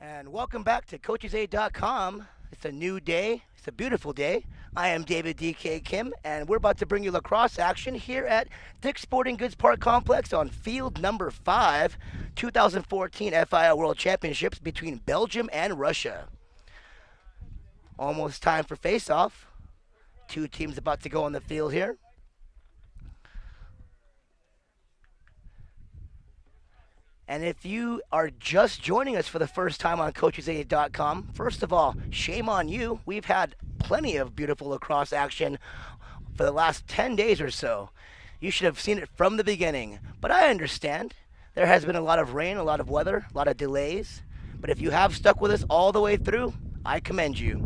And welcome back to CoachesAid.com. It's a new day. It's a beautiful day. I am David DK Kim, and we're about to bring you lacrosse action here at Dick's Sporting Goods Park Complex on field number 5, 2014 FIL World Championships between Belgium and Russia. Almost time for face-off. Two teams about to go on the field here. And if you are just joining us for the first time on CoachesAid.com, first of all, shame on you. We've had plenty of beautiful lacrosse action for the last 10 days or so. You should have seen it from the beginning. But I understand. There has been a lot of rain, a lot of weather, a lot of delays. But if you have stuck with us all the way through, I commend you.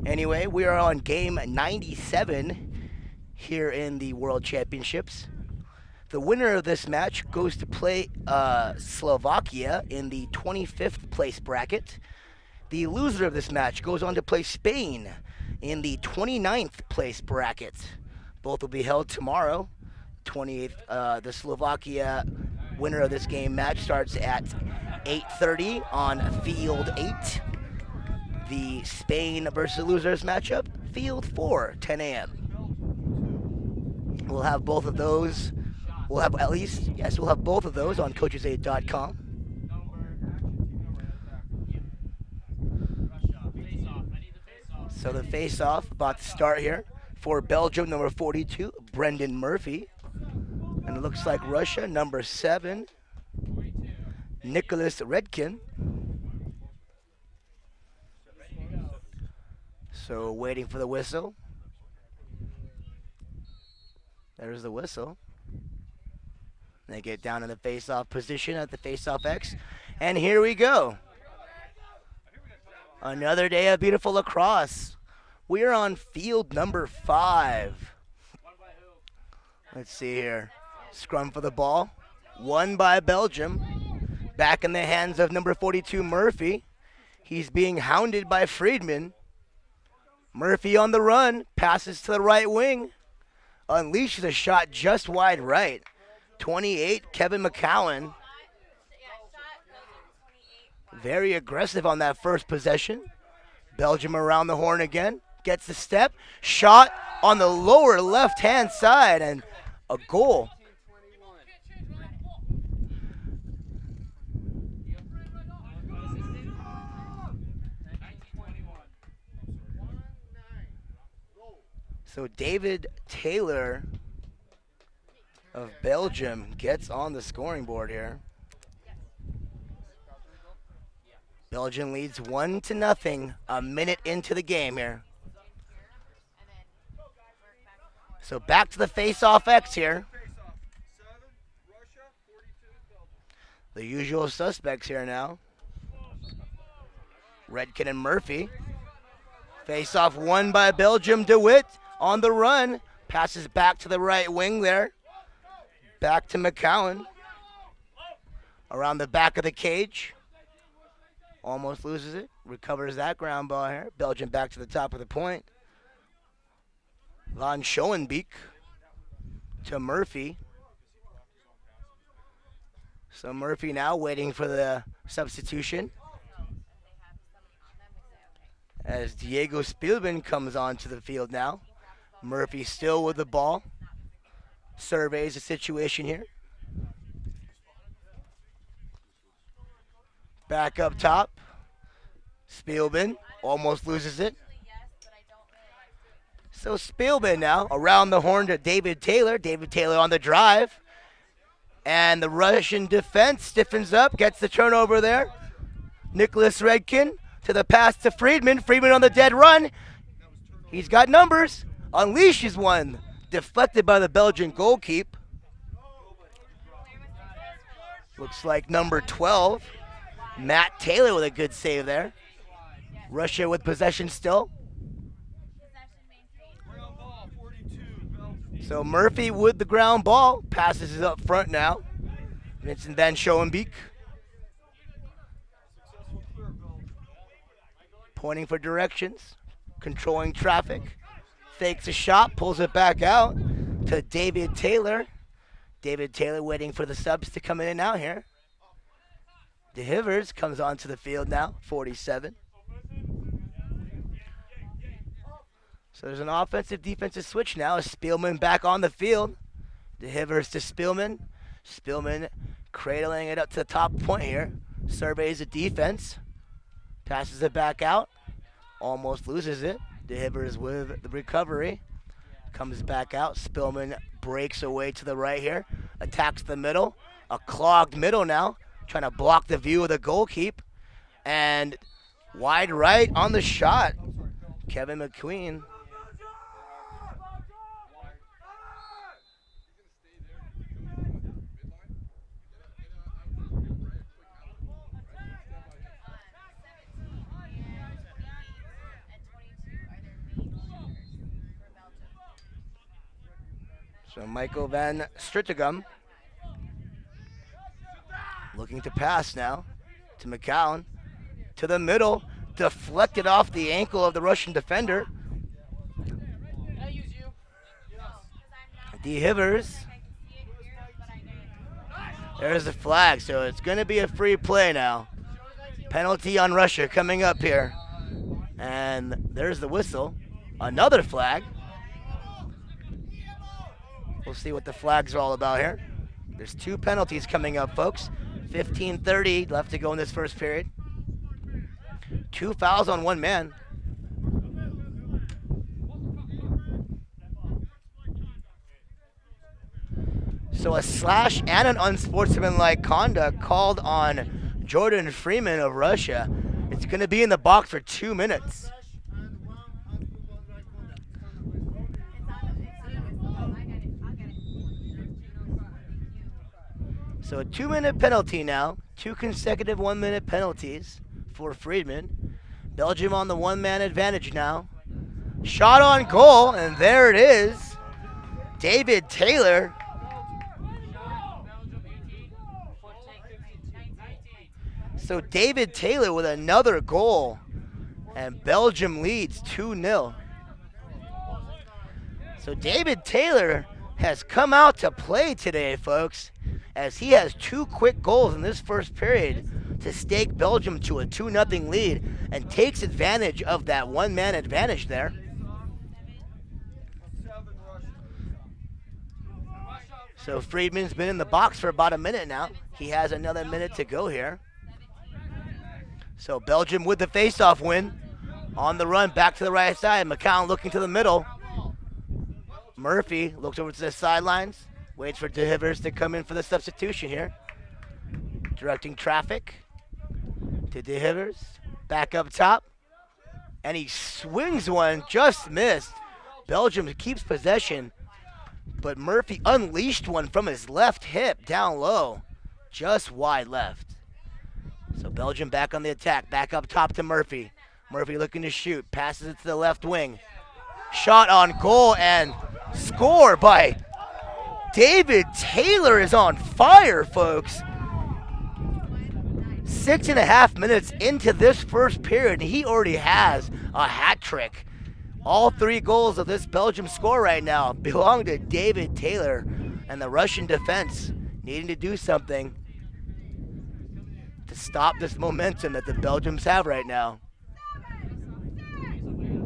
Anyway, we are on game 97 here in the World Championships. The winner of this match goes to play Slovakia in the 25th place bracket. The loser of this match goes on to play Spain in the 29th place bracket. Both will be held tomorrow. 28th, the Slovakia winner of this game match starts at 8:30 on field 8. The Spain versus losers matchup, field 4, 10 a.m. We'll have both of those. We'll have both of those on CoachesAid.com. So the face-off about to start here for Belgium, number 42, Brendan Murphy. And it looks like Russia, number 7, Nicholas Redkin. So waiting for the whistle. There's the whistle. They get down in the face-off position at the face-off X. And here we go. Another day of beautiful lacrosse. We are on field number 5. Let's see here. Scrum for the ball. Won by Belgium. Back in the hands of number 42, Murphy. He's being hounded by Friedman. Murphy on the run. Passes to the right wing. Unleashes a shot just wide right. 28, Kevin McCowan. Very aggressive on that first possession. Belgium around the horn again. Gets the step. Shot on the lower left-hand side and a goal. So David Taylor of Belgium gets on the scoring board here. Belgium leads 1-0 a minute into the game here. So back to the face-off X here. The usual suspects here now. Redkin and Murphy. Face-off won by Belgium. DeWitt on the run. Passes back to the right wing there. Back to McCowan. Around the back of the cage. Almost loses it. Recovers that ground ball here. Belgium back to the top of the point. Van Schoenbeek to Murphy. So Murphy now waiting for the substitution. As Diego Spielman comes onto the field now. Murphy still with the ball. Surveys the situation here. Back up top. Spielman almost loses it. So Spielman now around the horn to David Taylor. David Taylor on the drive. And the Russian defense stiffens up, gets the turnover there. Nicholas Redkin to the pass to Friedman. Friedman on the dead run. He's got numbers. Unleashes one. Deflected by the Belgian goalkeeper. Looks like number 12. Matt Taylor with a good save there. Russia with possession still. So Murphy with the ground ball. Passes it up front now. Vincent Van Schoenbeek. Pointing for directions. Controlling traffic. Fakes a shot. Pulls it back out to David Taylor. David Taylor waiting for the subs to come in and out here. DeHivers comes onto the field now, 47. So there's an offensive-defensive switch now. Spielman back on the field. DeHivers to Spielman. Spielman cradling it up to the top point here. Surveys the defense. Passes it back out. Almost loses it. DeHivers with the recovery. Comes back out. Spielman breaks away to the right here. Attacks the middle. A clogged middle now. Trying to block the view of the goalkeep. And wide right on the shot. Kevin McQueen. So Michael Van Strittegum looking to pass now to McCown. To the middle. Deflected off the ankle of the Russian defender. DeHivers. There's the flag, so it's going to be a free play now. Penalty on Russia coming up here. And there's the whistle. Another flag. We'll see what the flags are all about here. There's 2 penalties coming up, folks. 15:30 left to go in this first period. 2 fouls on 1 man. So a slash and an unsportsmanlike conduct called on Jordan Freeman of Russia. It's going to be in the box for 2 minutes. So a 2-minute penalty now. 2 consecutive 1-minute penalties for Friedman. Belgium on the 1-man advantage now. Shot on goal, and there it is. David Taylor. So David Taylor with another goal. And Belgium leads 2-0. So David Taylor has come out to play today, folks, as he has 2 quick goals in this first period to stake Belgium to a 2-0 lead and takes advantage of that 1-man advantage there. So Friedman's been in the box for about a minute now. He has another minute to go here. So Belgium with the face-off win. On the run, back to the right side. McCown looking to the middle. Murphy looks over to the sidelines. Waits for DeHivers to come in for the substitution here. Directing traffic to DeHivers. Back up top. And he swings one, just missed. Belgium keeps possession. But Murphy unleashed one from his left hip down low. Just wide left. So Belgium back on the attack. Back up top to Murphy. Murphy looking to shoot. Passes it to the left wing. Shot on goal and score by David Taylor is on fire, folks. 6.5 minutes into this first period, and he already has a hat trick. All 3 goals of this Belgium score right now belong to David Taylor, and the Russian defense needing to do something to stop this momentum that the Belgians have right now.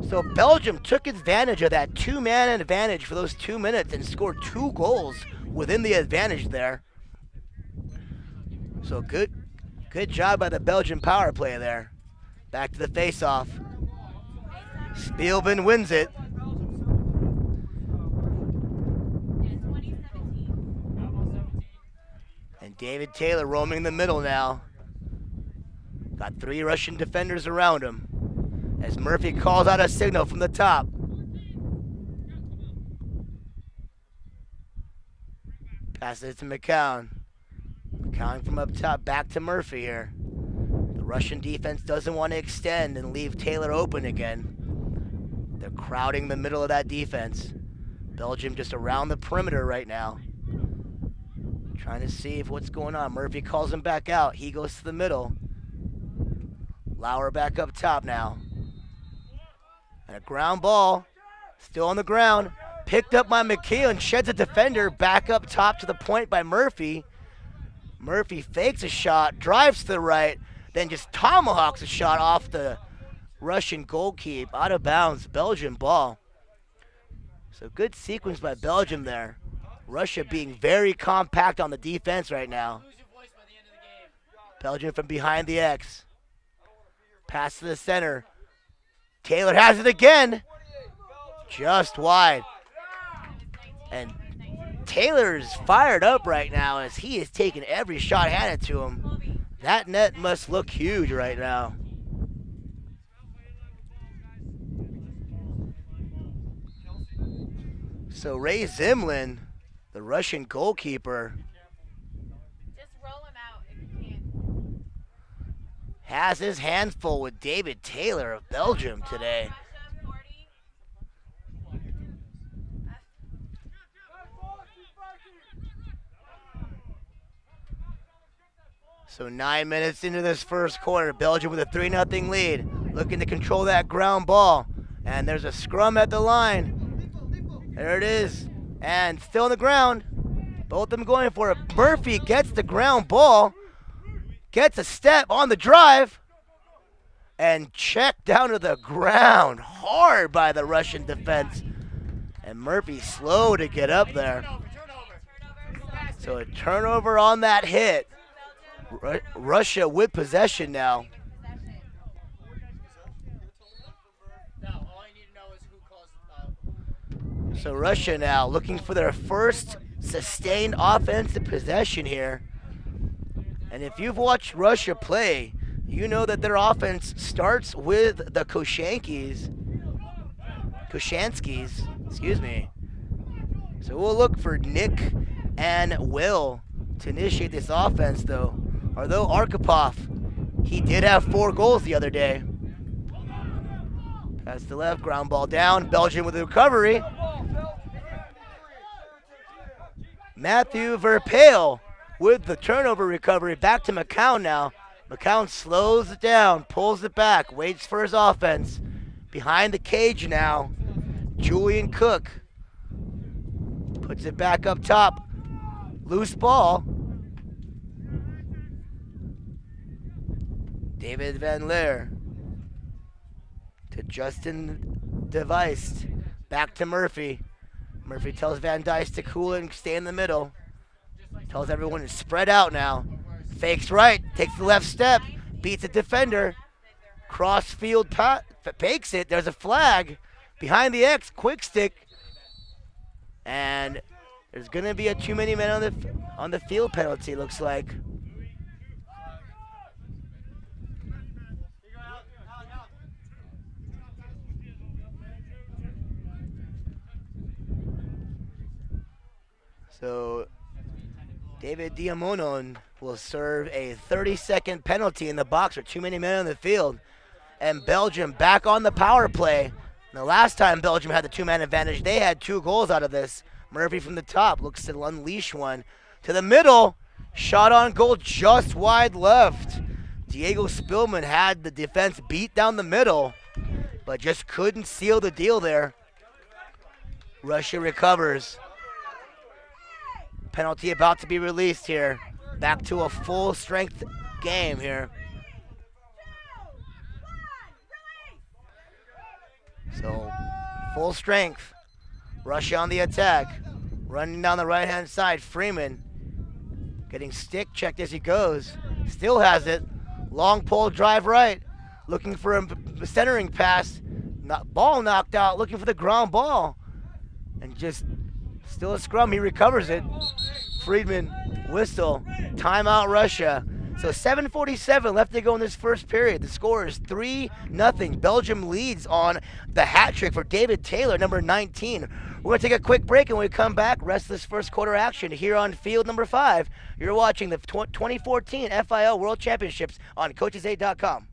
So Belgium took advantage of that 2-man advantage for those 2 minutes and scored 2 goals within the advantage there. So good job by the Belgian power play there. Back to the face-off. Spielman wins it. And David Taylor roaming the middle now. Got 3 Russian defenders around him. As Murphy calls out a signal from the top. Passes it to McCown. McCown from up top back to Murphy here. The Russian defense doesn't want to extend and leave Taylor open again. They're crowding the middle of that defense. Belgium just around the perimeter right now. Trying to see what's going on. Murphy calls him back out. He goes to the middle. Lauer back up top now. And a ground ball, still on the ground, picked up by McKeown, sheds a defender, back up top to the point by Murphy. Murphy fakes a shot, drives to the right, then just tomahawks a shot off the Russian goalkeeper. Out of bounds, Belgian ball. So good sequence by Belgium there. Russia being very compact on the defense right now. Belgium from behind the X. Pass to the center. Taylor has it again. Just wide. And Taylor's fired up right now as he is taking every shot handed to him. That net must look huge right now. So Ray Zimlin, the Russian goalkeeper, has his hands full with David Taylor of Belgium today. So 9 minutes into this first quarter, Belgium with a 3-0 lead, looking to control that ground ball. And there's a scrum at the line. There it is. And still on the ground. Both of them going for it. Murphy gets the ground ball, gets a step on the drive, and checked down to the ground hard by the Russian defense. And Murphy slow to get up there. So a turnover on that hit. Russia with possession now. So Russia now looking for their first sustained offensive possession here. And if you've watched Russia play, you know that their offense starts with the Koshanskis, excuse me. So we'll look for Nick and Will to initiate this offense, though. Although Arkhipov, he did have 4 goals the other day. Pass the left, ground ball down. Belgium with the recovery. Matthew Verpeil with the turnover recovery. Back to McCown now. McCown slows it down, pulls it back, waits for his offense. Behind the cage now, Julian Cook puts it back up top. Loose ball. David Van Leer to Justin Device. Back to Murphy. Murphy tells Van Dijs to cool it and stay in the middle. Tells everyone to spread out now. Fakes right, takes the left step, beats a defender. Cross field, fakes it. There's a flag behind the X. Quick stick, and there's gonna be a too many men on the field penalty. Looks like. So David Diamonon will serve a 30-second penalty in the box for too many men on the field. And Belgium back on the power play. The last time Belgium had the 2-man advantage, they had 2 goals out of this. Murphy from the top looks to unleash one. To the middle, shot on goal just wide left. Diego Spillman had the defense beat down the middle, but just couldn't seal the deal there. Russia recovers. Penalty about to be released here. Back to a full strength game here. So, full strength. Russia on the attack. Running down the right-hand side. Freeman getting stick checked as he goes. Still has it. Long pole drive right. Looking for a centering pass. Ball knocked out. Looking for the ground ball. And just still a scrum. He recovers it. Friedman, whistle. Timeout Russia. So 7:47 left to go in this first period. The score is 3-0. Belgium leads on the hat trick for David Taylor, number 19. We're going to take a quick break, and when we come back, rest of this first quarter action here on field number 5. You're watching the 2014 FIL World Championships on CoachesAid.com.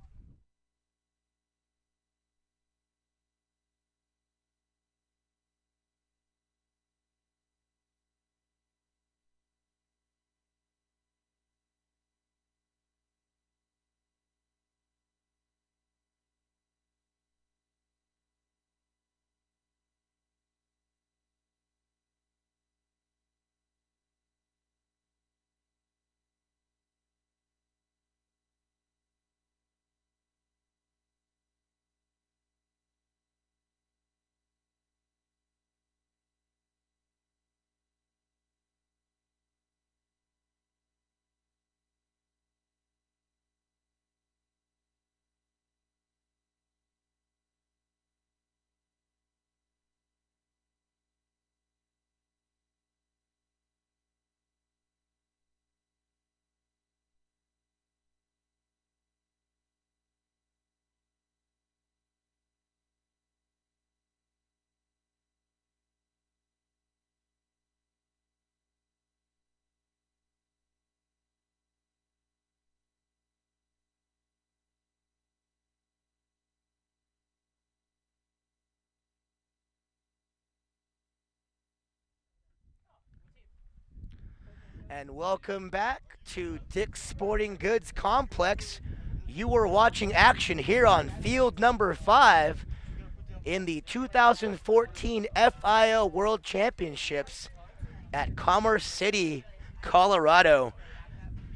And welcome back to Dick's Sporting Goods Complex. You were watching action here on field number 5 in the 2014 FIL World Championships at Commerce City, Colorado.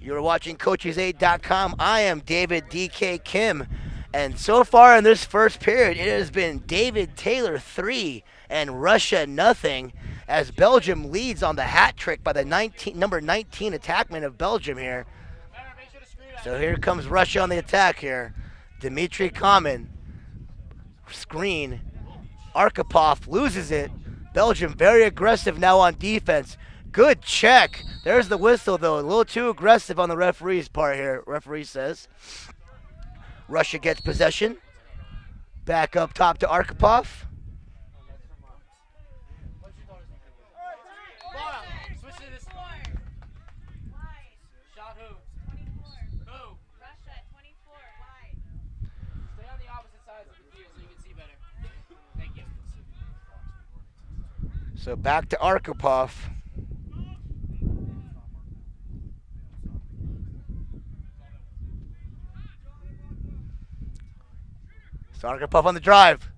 You're watching CoachesAid.com. I am David DK Kim. And so far in this first period, it has been David Taylor 3 and Russia nothing, as Belgium leads on the hat trick by the number 19 attackman of Belgium here. So here comes Russia on the attack here. Dmitry Kamen. Screen. Arkhipov loses it. Belgium very aggressive now on defense. Good check. There's the whistle, though. A little too aggressive on the referee's part here, referee says. Russia gets possession. Back up top to Arkhipov. So back to Arkhipov. So Arkhipov on the drive.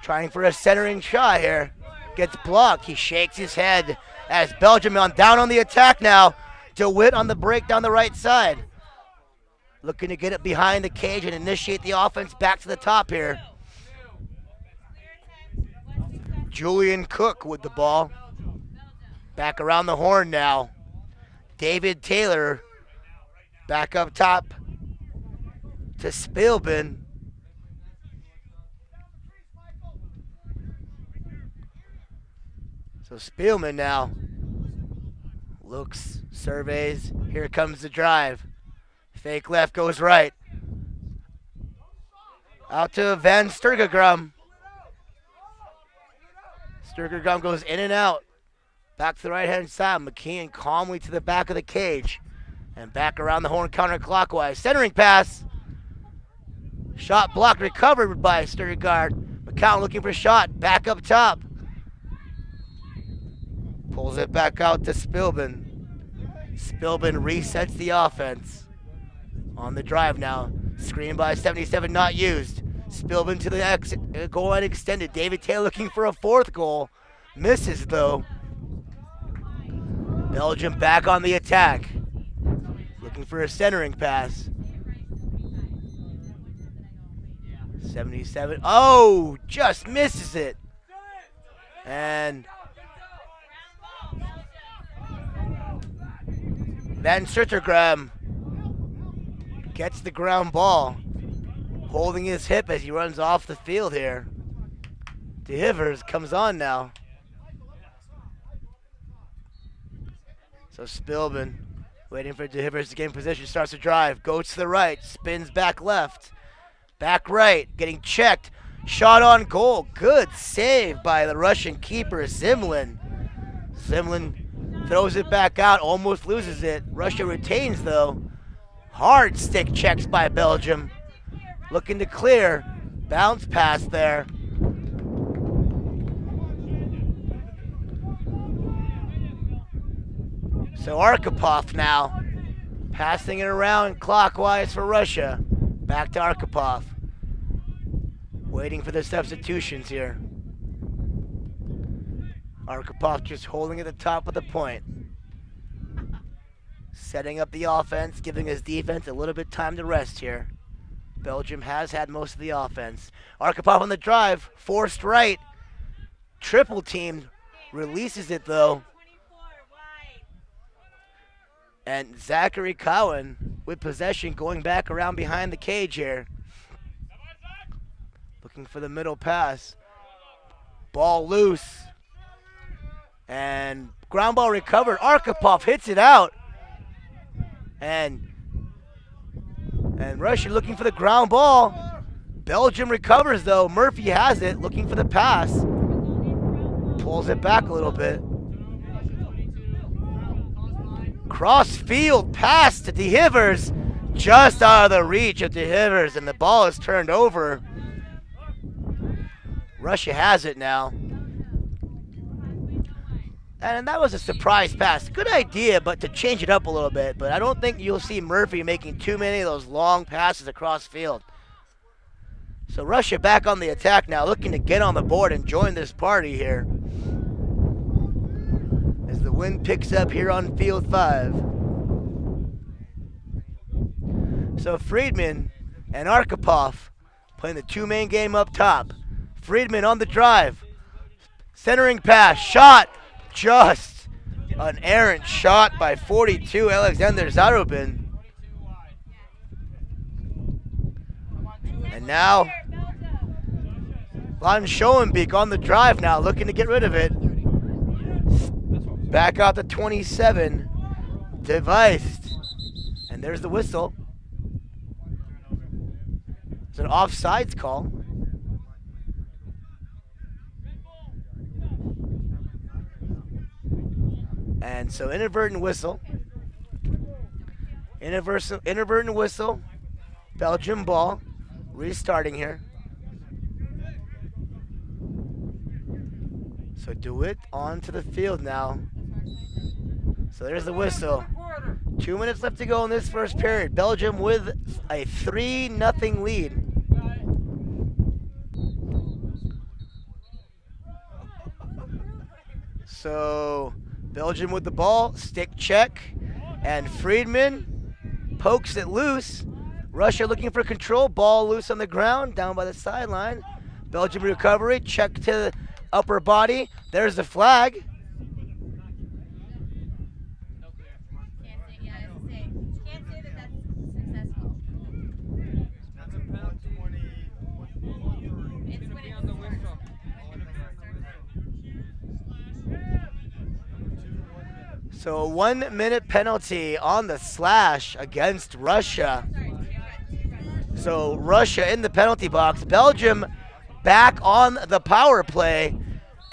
Trying for a centering shot here. Gets blocked. He shakes his head as Belgium down on the attack now. DeWitt on the break down the right side. Looking to get it behind the cage and initiate the offense back to the top here. Julian Cook with the ball. Back around the horn now. David Taylor back up top to Spielman. So Spielman now looks, surveys. Here comes the drive. Fake left goes right. Out to Van Sturgegrum. Sturgegrum goes in and out. Back to the right-hand side. McKeon calmly to the back of the cage. And back around the horn counterclockwise. Centering pass. Shot blocked, recovered by Sturgegard. McCown looking for a shot. Back up top. Pulls it back out to Spielman. Spielman resets the offense. On the drive now. Screen by 77, not used. Spielman to the goal line extended. David Taylor looking for a 4th goal. Misses, though. Belgium back on the attack. Looking for a centering pass. 77. Oh, just misses it. And Van Sturgegrum gets the ground ball, holding his hip as he runs off the field here. De Hivers comes on now. So Spielman, waiting for De Hivers to gain position, starts to drive, goes to the right, spins back left, back right, getting checked. Shot on goal. Good save by the Russian keeper, Zimlin. Zimlin throws it back out, almost loses it. Russia retains, though. Hard stick checks by Belgium. Looking to clear. Bounce pass there. So Arkhipov now passing it around clockwise for Russia. Back to Arkhipov. Waiting for the substitutions here. Arkhipov just holding at the top of the point. Setting up the offense, giving his defense a little bit time to rest here. Belgium has had most of the offense. Arkhipov on the drive, forced right. Triple team, releases it though. And Zachary Cowan with possession, going back around behind the cage here. Looking for the middle pass. Ball loose. And ground ball recovered. Arkhipov hits it out. And Russia looking for the ground ball. Belgium recovers though. Murphy has it, looking for the pass. Pulls it back a little bit. Cross field pass to De Hivers. Just out of the reach of De Hivers, and the ball is turned over. Russia has it now. And that was a surprise pass. Good idea, but to change it up a little bit. But I don't think you'll see Murphy making too many of those long passes across field. So Russia back on the attack now, looking to get on the board and join this party here. As the wind picks up here on field 5. So Friedman and Arkhipov playing the two-man game up top. Friedman on the drive. Centering pass, shot, just an errant shot by 42 Alexander Zarubin. And now Von Schoenbeek on the drive now, looking to get rid of it. Back out to 27, devised. And there's the whistle. It's an offsides call. And so inadvertent whistle. Inadvertent whistle. Belgium ball. Restarting here. So DeWitt onto the field now. So there's the whistle. 2 minutes left to go in this first period. Belgium with a 3-0 lead. So Belgium with the ball, stick check, and Friedman pokes it loose. Russia looking for control, ball loose on the ground, down by the sideline. Belgium recovery, check to the upper body. There's the flag. So a 1 minute penalty on the slash against Russia. So Russia in the penalty box. Belgium back on the power play.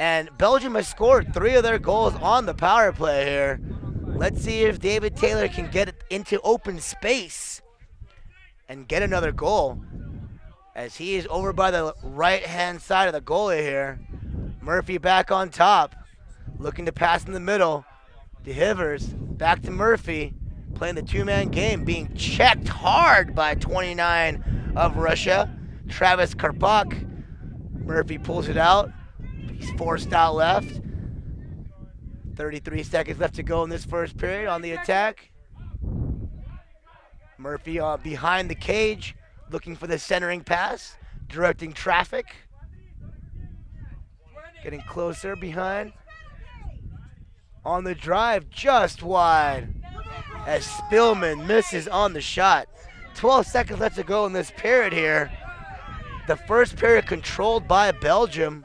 And Belgium has scored 3 of their goals on the power play here. Let's see if David Taylor can get it into open space and get another goal. As he is over by the right-hand side of the goalie here. Murphy back on top. Looking to pass in the middle. De Hivers back to Murphy, playing the two-man game, being checked hard by 29 of Russia. Travis Karpak. Murphy pulls it out. He's forced out left. 33 seconds left to go in this first period on the attack. Murphy behind the cage, looking for the centering pass, directing traffic. Getting closer behind. On the drive, just wide, as Spillman misses on the shot. 12 seconds left to go in this period here. The first period controlled by Belgium.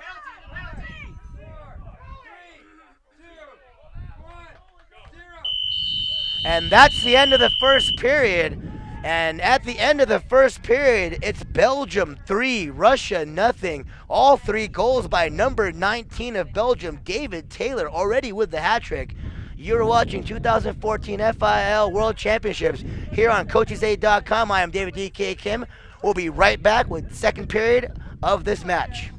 And that's the end of the first period. And at the end of the first period, it's Belgium 3, Russia nothing. All 3 goals by number 19 of Belgium, David Taylor, already with the hat trick. You're watching 2014 FIL World Championships here on CoachesAid.com. I am David DK Kim. We'll be right back with the second period of this match.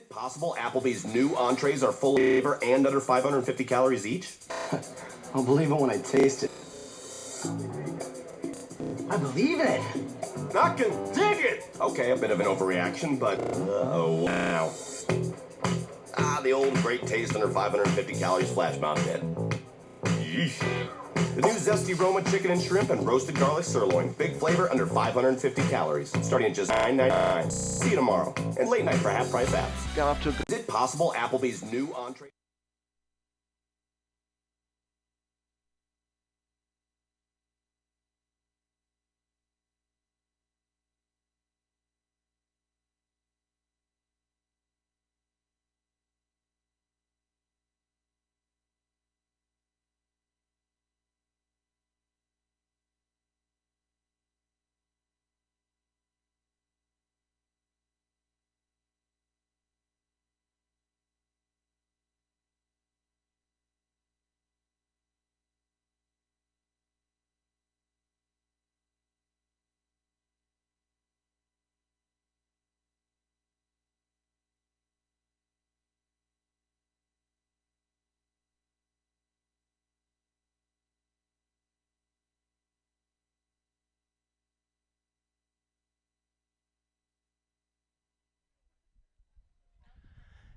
Possible Applebee's new entrees are full of flavor and under 550 calories each? I'll believe it when I taste it. I believe it. I can dig it! Okay, a bit of an overreaction, but oh wow. The old great taste under 550 calories flash mob hit. Yeesh. The new zesty Roma chicken and shrimp and roasted garlic sirloin. Big flavor under 550 calories. Starting at just $9.99. See you tomorrow. And late night for half price apps. Got off to a good... Is it possible Applebee's new entree?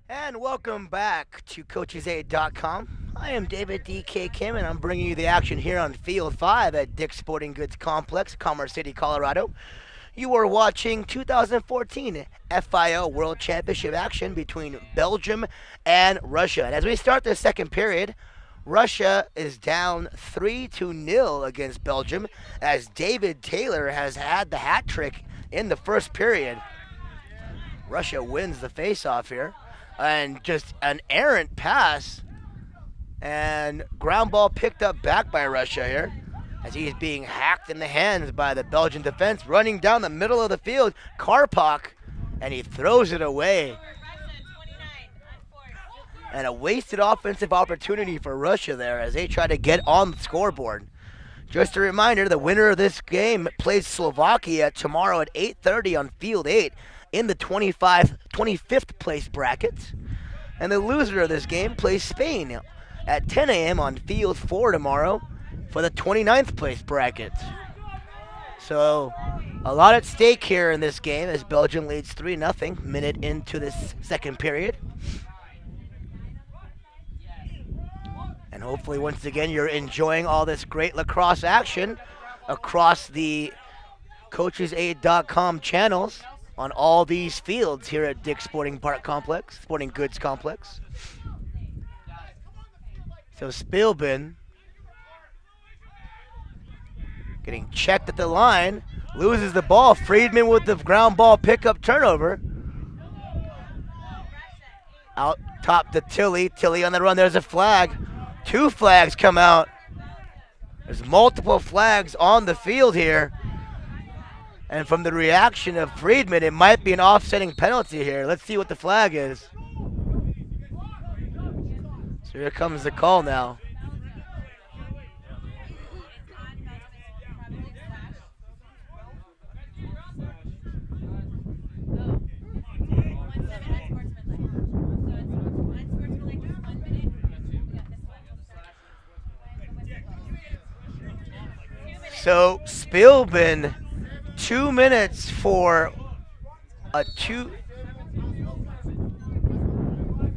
And welcome back to CoachesAid.com. I am David D.K. Kim, and I'm bringing you the action here on Field 5 at Dick's Sporting Goods Complex, Commerce City, Colorado. You are watching 2014 FIO World Championship action between Belgium and Russia. And as we start the second period, Russia is down 3-0 against Belgium, as David Taylor has had the hat trick in the first period. Russia wins the face-off here. And just an errant pass and ground ball picked up back by Russia here as he's being hacked in the hands by the Belgian defense, running down the middle of the field, Karpak, and he throws it away. And a wasted offensive opportunity for Russia there as they try to get on the scoreboard. Just a reminder, the winner of this game plays Slovakia tomorrow at 8:30 on Field 8 in the 25th place bracket. And the loser of this game plays Spain at 10 a.m. on Field 4 tomorrow for the 29th place bracket. So a lot at stake here in this game as Belgium leads 3-0 minute into this second period. And hopefully once again you're enjoying all this great lacrosse action across the CoachesAid.com channels on all these fields here at Dick's Sporting Goods Complex. So Spielman getting checked at the line, loses the ball. Friedman with the ground ball pickup turnover. Out top to Tilly. Tilly on the run. There's a flag. 2 flags come out. There's multiple flags on the field here. And from the reaction of Friedman, it might be an offsetting penalty here. Let's see what the flag is. So here comes the call now. So Spielman, 2 minutes for a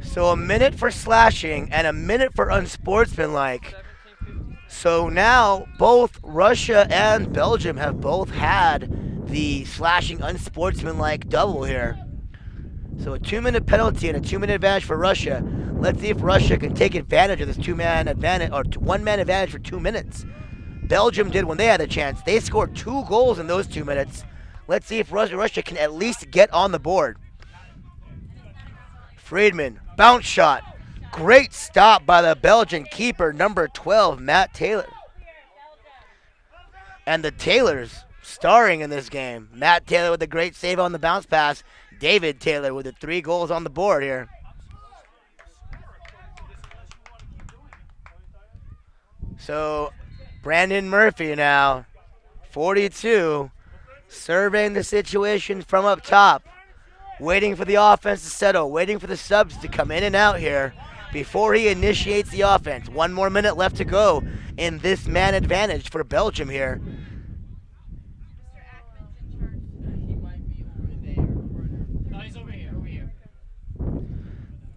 So a minute for slashing and a minute for unsportsmanlike. So now both Russia and Belgium have both had the slashing unsportsmanlike double here. So a 2-minute penalty and a 2-minute advantage for Russia. Let's see if Russia can take advantage of this 2-man advantage or 1-man advantage for 2 minutes. Belgium did when they had a chance. They scored 2 goals in those 2 minutes. Let's see if Russia can at least get on the board. Friedman, bounce shot. Great stop by the Belgian keeper, number 12, Matt Taylor. And the Taylors starring in this game. Matt Taylor with a great save on the bounce pass. David Taylor with the 3 goals on the board here. So Brandon Murphy now, 42, surveying the situation from up top, waiting for the offense to settle, waiting for the subs to come in and out here before he initiates the offense. 1 more minute left to go in this man advantage for Belgium here.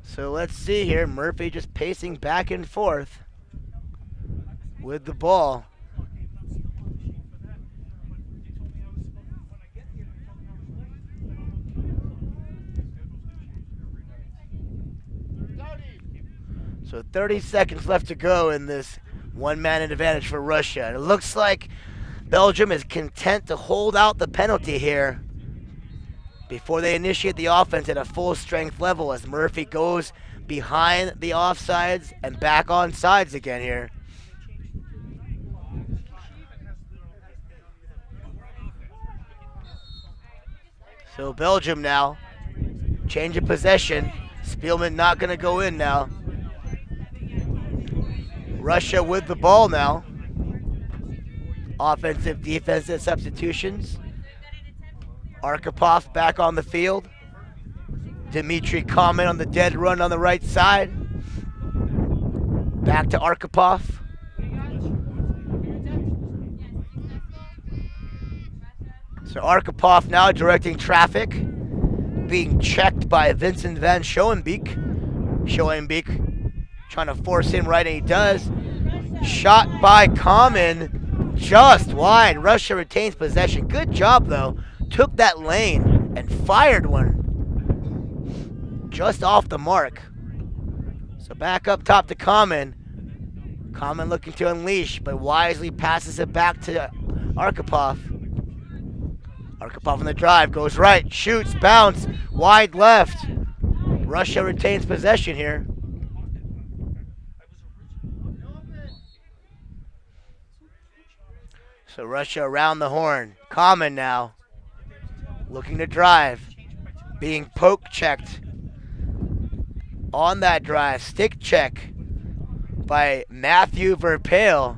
So let's see here, Murphy just pacing back and forth with the ball. So 30 seconds left to go in this 1-man advantage for Russia. And it looks like Belgium is content to hold out the penalty here before they initiate the offense at a full strength level as Murphy goes behind the offsides and back on sides again here. So Belgium now, change of possession. Spielman not going to go in now. Russia with the ball now. Offensive, defensive substitutions. Arkhipov back on the field. Dmitry Koman on the dead run on the right side. Back to Arkhipov. So Arkhipov now directing traffic being checked by Vincent van Schoenbeek. Schoenbeek trying to force him right, and he does. Shot by Common, just wide. Russia retains possession. Good job, though. Took that lane and fired one just off the mark. So back up top to Common. Common looking to unleash, but wisely passes it back to Arkhipov. Arkhipov on the drive, goes right, shoots, bounce, wide left. Russia retains possession here. So Russia around the horn. Common now, looking to drive, being poke checked on that drive. Stick check by Matthew Verpale.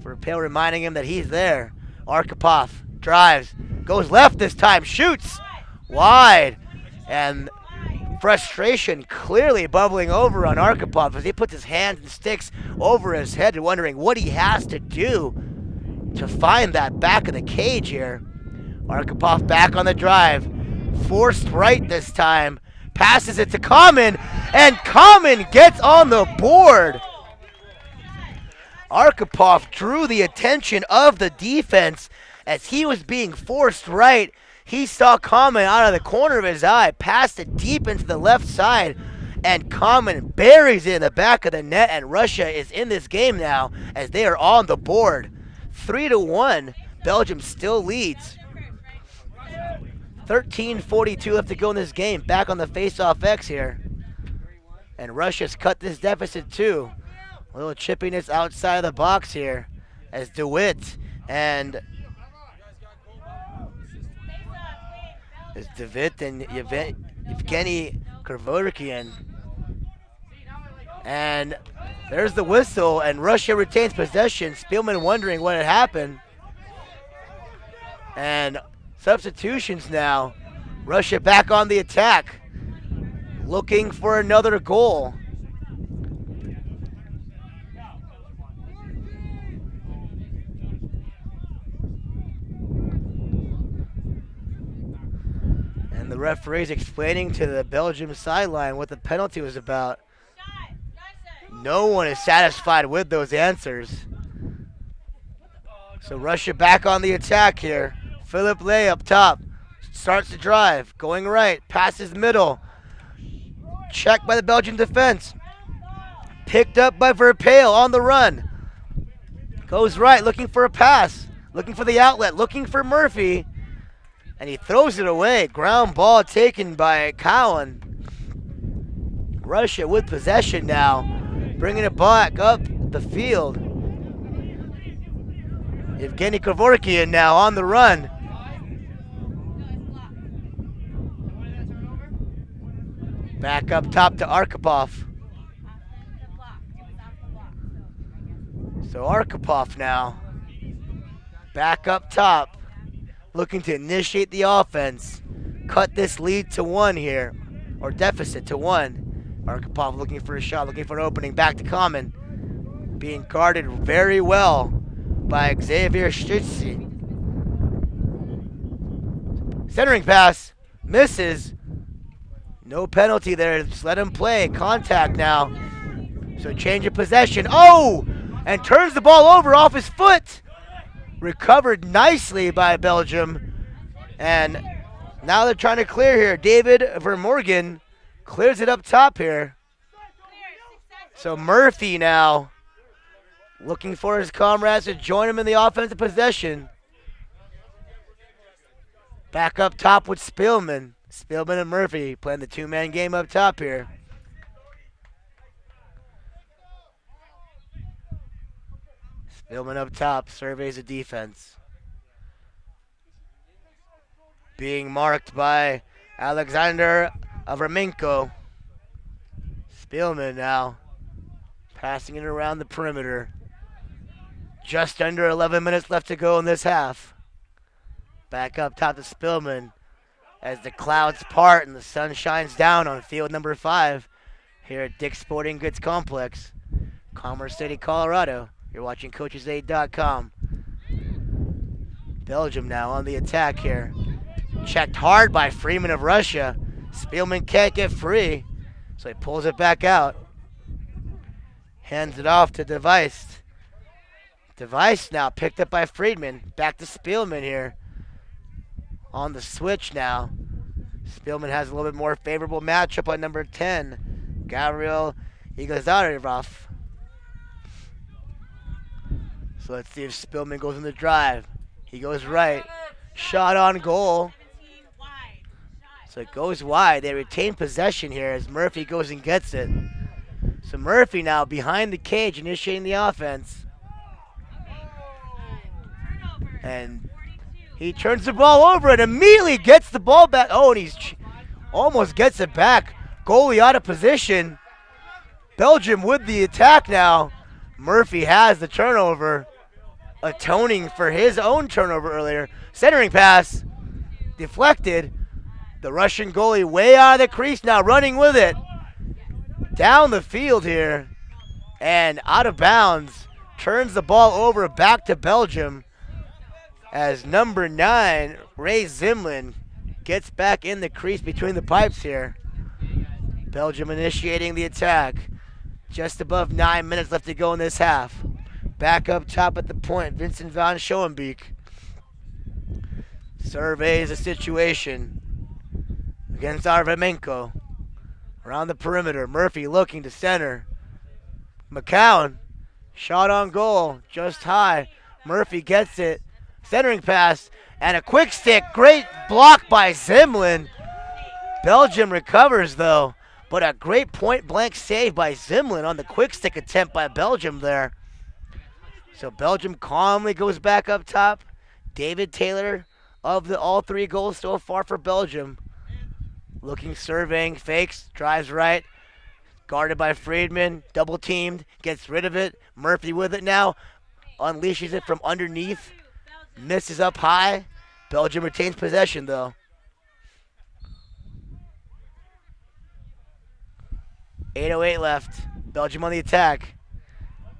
Verpale reminding him that he's there. Arkhipov drives, goes left this time, shoots wide, and frustration clearly bubbling over on Arkhipov as he puts his hands and sticks over his head, wondering what he has to do to find that back of the cage here. Arkhipov back on the drive, forced right this time, passes it to Common, and Common gets on the board. Arkhipov drew the attention of the defense as he was being forced right. He saw Common out of the corner of his eye, passed it deep into the left side, and Common buries it in the back of the net, and Russia is in this game now as they are on the board. 3-1, Belgium still leads. 13:42 left to go in this game. Back on the face-off X here. And Russia's cut this deficit too. A little chippiness outside of the box here as DeWitt and Evgeny Krivorikian. And there's the whistle, and Russia retains possession. Spielman wondering what had happened. And substitutions now. Russia back on the attack, looking for another goal. And the referee's explaining to the Belgium sideline what the penalty was about. No one is satisfied with those answers. So Russia back on the attack here. Philip Lay up top. Starts to drive. Going right. Passes middle. Checked by the Belgian defense. Picked up by Verpale on the run. Goes right. Looking for a pass. Looking for the outlet. Looking for Murphy. And he throws it away. Ground ball taken by Cowan. Russia with possession now. Bringing it back up the field. Evgeny Krivorikian now on the run. Back up top to Arkhipov. So Arkhipov now. Back up top. Looking to initiate the offense. Cut this lead to 1 here. Or deficit to 1. Arkhipov looking for a shot, looking for an opening. Back to Common. Being guarded very well by Xavier Stütze. Centering pass. Misses. No penalty there. Just let him play. Contact now. So change of possession. Oh! And turns the ball over off his foot. Recovered nicely by Belgium. And now they're trying to clear here. David Vermorgen clears it up top here. So Murphy now looking for his comrades to join him in the offensive possession. Back up top with Spielman. Spielman and Murphy playing the two-man game up top here. Spielman up top, surveys the defense. Being marked by Alexander Avramenko. Spielman now passing it around the perimeter. Just under 11 minutes left to go in this half. Back up top to Spielman as the clouds part and the sun shines down on field number 5 here at Dick's Sporting Goods Complex, Commerce City, Colorado. You're watching CoachesAid.com. Belgium now on the attack here. Checked hard by Freeman of Russia. Spielman can't get free, so he pulls it back out. Hands it off to Device. Device now picked up by Friedman. Back to Spielman here. On the switch now. Spielman has a little bit more favorable matchup on number 10, Gabriel Igazarov. So let's see if Spielman goes in the drive. He goes right. Shot on goal. So it goes wide. They retain possession here as Murphy goes and gets it. So Murphy now behind the cage initiating the offense. And he turns the ball over and immediately gets the ball back. Oh, and he's almost gets it back. Goalie out of position. Belgium with the attack now. Murphy has the turnover, atoning for his own turnover earlier. Centering pass, deflected. The Russian goalie way out of the crease now, running with it. Down the field here, and out of bounds. Turns the ball over back to Belgium as number 9, Ray Zimlin, gets back in the crease between the pipes here. Belgium initiating the attack. Just above 9 minutes left to go in this half. Back up top at the point, Vincent van Schoenbeek surveys the situation against Arvemenko. Around the perimeter, Murphy looking to center. McCown, shot on goal, just high. Murphy gets it. Centering pass and a quick stick. Great block by Zimlin. Belgium recovers though, but a great point blank save by Zimlin on the quick stick attempt by Belgium there. So Belgium calmly goes back up top. David Taylor of the all 3 goals so far for Belgium. Looking, surveying, fakes, drives right. Guarded by Friedman, double teamed, gets rid of it. Murphy with it now, unleashes it from underneath. Misses up high. Belgium retains possession though. .808 left. Belgium on the attack.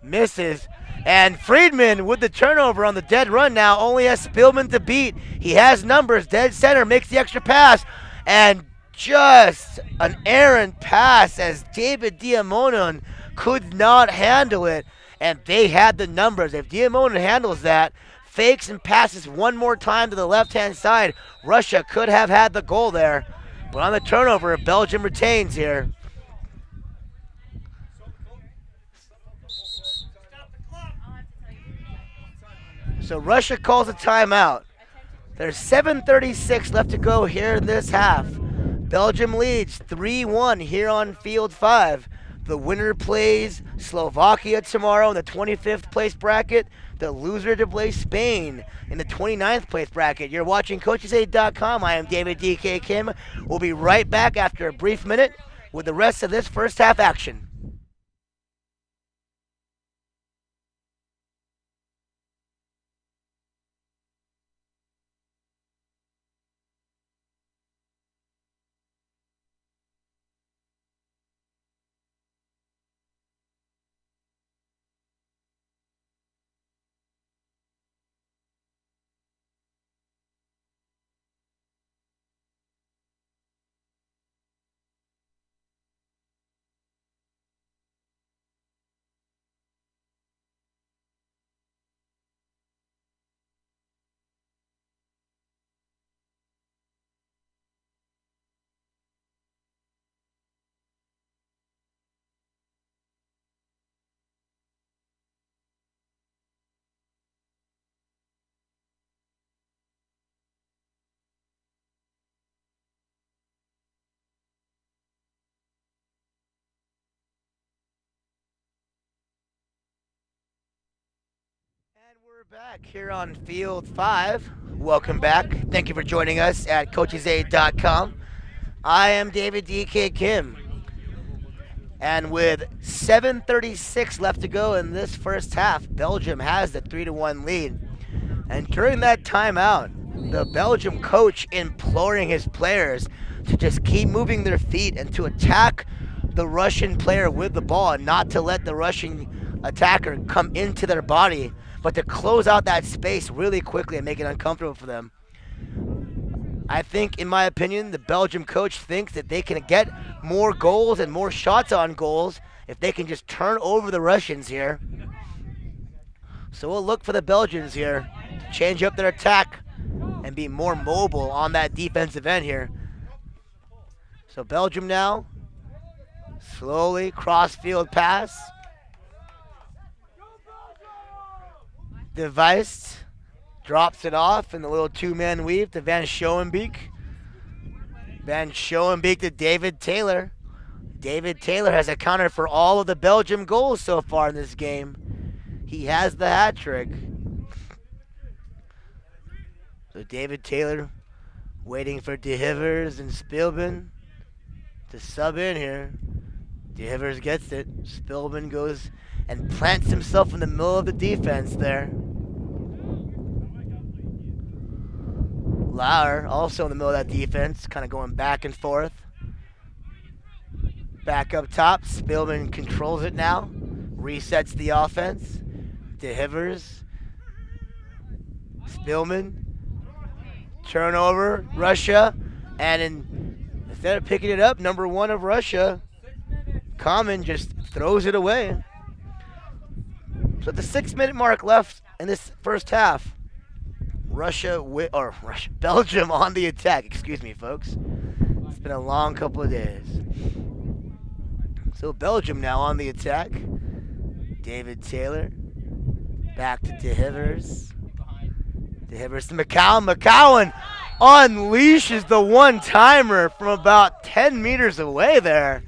Misses. And Friedman with the turnover on the dead run now. Only has Spielman to beat. He has numbers. Dead center. Makes the extra pass. And just an errant pass as David Diamonon could not handle it. And they had the numbers. If Diamonon handles that, fakes and passes one more time to the left-hand side, Russia could have had the goal there. But on the turnover, Belgium retains here. So Russia calls a timeout. There's 7:36 left to go here in this half. Belgium leads 3-1 here on Field 5. The winner plays Slovakia tomorrow in the 25th place bracket. The loser to play Spain in the 29th place bracket. You're watching CoachesAid.com. I am David DK Kim. We'll be right back after a brief minute with the rest of this first half action. And we're back here on Field 5. Welcome back. Thank you for joining us at CoachesAid.com. I am David DK Kim. And with 7:36 left to go in this first half, Belgium has the 3-1 lead. And during that timeout, the Belgium coach imploring his players to just keep moving their feet and to attack the Russian player with the ball and not to let the Russian attacker come into their body, but to close out that space really quickly and make it uncomfortable for them. I think, in my opinion, the Belgium coach thinks that they can get more goals and more shots on goals if they can just turn over the Russians here. So we'll look for the Belgians here to change up their attack and be more mobile on that defensive end here. So Belgium now, slowly cross-field pass. Device drops it off in the little two-man weave to Van Schoenbeek. Van Schoenbeek to David Taylor. David Taylor has accounted for all of the Belgium goals so far in this game. He has the hat trick. So David Taylor waiting for De Hivers and Spielman to sub in here. De Hivers gets it. Spielman goes and plants himself in the middle of the defense there. Lauer also in the middle of that defense, kind of going back and forth. Back up top, Spielman controls it now, resets the offense. De Hivers, Spielman, turnover, Russia, and instead of picking it up, number one of Russia, Common just throws it away. So at the 6-minute mark left in this first half, Belgium on the attack. Excuse me, folks. It's been a long couple of days. So Belgium now on the attack. David Taylor. Back to De Hivers. De Hivers to McCowan. McCowan unleashes the one-timer from about 10 meters away there.